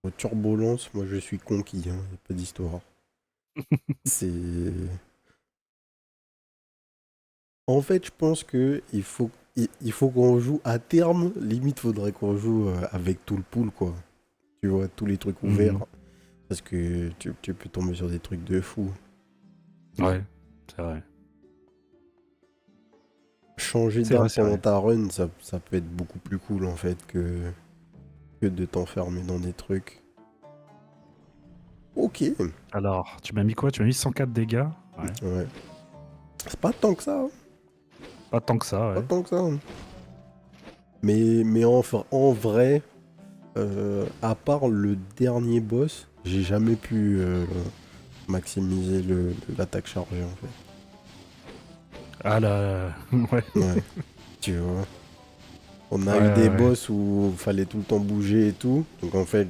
[SPEAKER 1] Au turbulence, moi je suis conquis, hein, y a pas d'histoire. C'est. En fait, je pense que il faut qu'on joue à terme. Limite, faudrait qu'on joue avec tout le pool, quoi. Tu vois, tous les trucs ouverts.
[SPEAKER 2] Mhm.
[SPEAKER 1] Parce que tu peux tomber sur des trucs de fou.
[SPEAKER 2] Ouais, c'est vrai.
[SPEAKER 1] Changer
[SPEAKER 2] C'est
[SPEAKER 1] d'arme
[SPEAKER 2] vrai, c'est
[SPEAKER 1] pendant
[SPEAKER 2] vrai.
[SPEAKER 1] ta run, ça peut être beaucoup plus cool en fait que de t'enfermer dans des trucs. Ok.
[SPEAKER 2] Alors, tu m'as mis quoi? Tu m'as mis 104 dégâts? Ouais.
[SPEAKER 1] Ouais. C'est pas tant que ça. Hein.
[SPEAKER 2] Pas tant que ça,
[SPEAKER 1] Pas
[SPEAKER 2] ouais.
[SPEAKER 1] tant que ça. Hein. Mais en vrai, à part le dernier boss, j'ai jamais pu maximiser l'attaque chargée en fait.
[SPEAKER 2] Ah là, ouais.
[SPEAKER 1] Ouais. Tu vois. On a
[SPEAKER 2] Ouais,
[SPEAKER 1] eu des
[SPEAKER 2] ouais, ouais.
[SPEAKER 1] boss où il fallait tout le temps bouger et tout. Donc en fait,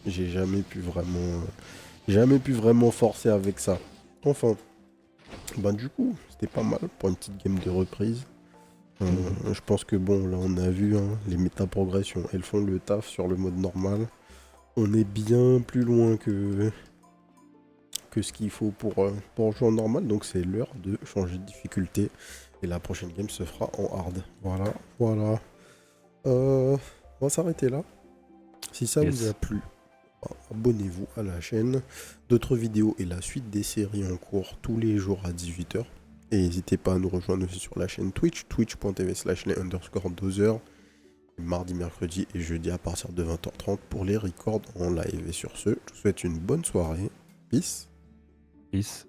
[SPEAKER 1] j'ai jamais pu vraiment forcer avec ça. Enfin, ben du coup, c'était pas mal pour une petite game de reprise.
[SPEAKER 2] Mhm.
[SPEAKER 1] Je pense que bon, là on a vu hein, les méta-progressions, elles font le taf sur le mode normal. On est bien plus loin que ce qu'il faut pour jouer en normal, donc c'est l'heure de changer de difficulté. Et la prochaine game se fera en hard. Voilà, voilà. On va s'arrêter là. Si ça vous a
[SPEAKER 2] Yes.
[SPEAKER 1] plu, abonnez-vous à la chaîne. D'autres vidéos et la suite des séries en cours tous les jours à 18 h. Et n'hésitez pas à nous rejoindre aussi sur la chaîne Twitch, twitch.tv/les_doseurs. Mardi, mercredi et jeudi à partir de 20h30 pour les records en live. Et sur ce, je vous souhaite une bonne soirée. Peace.
[SPEAKER 2] Peace.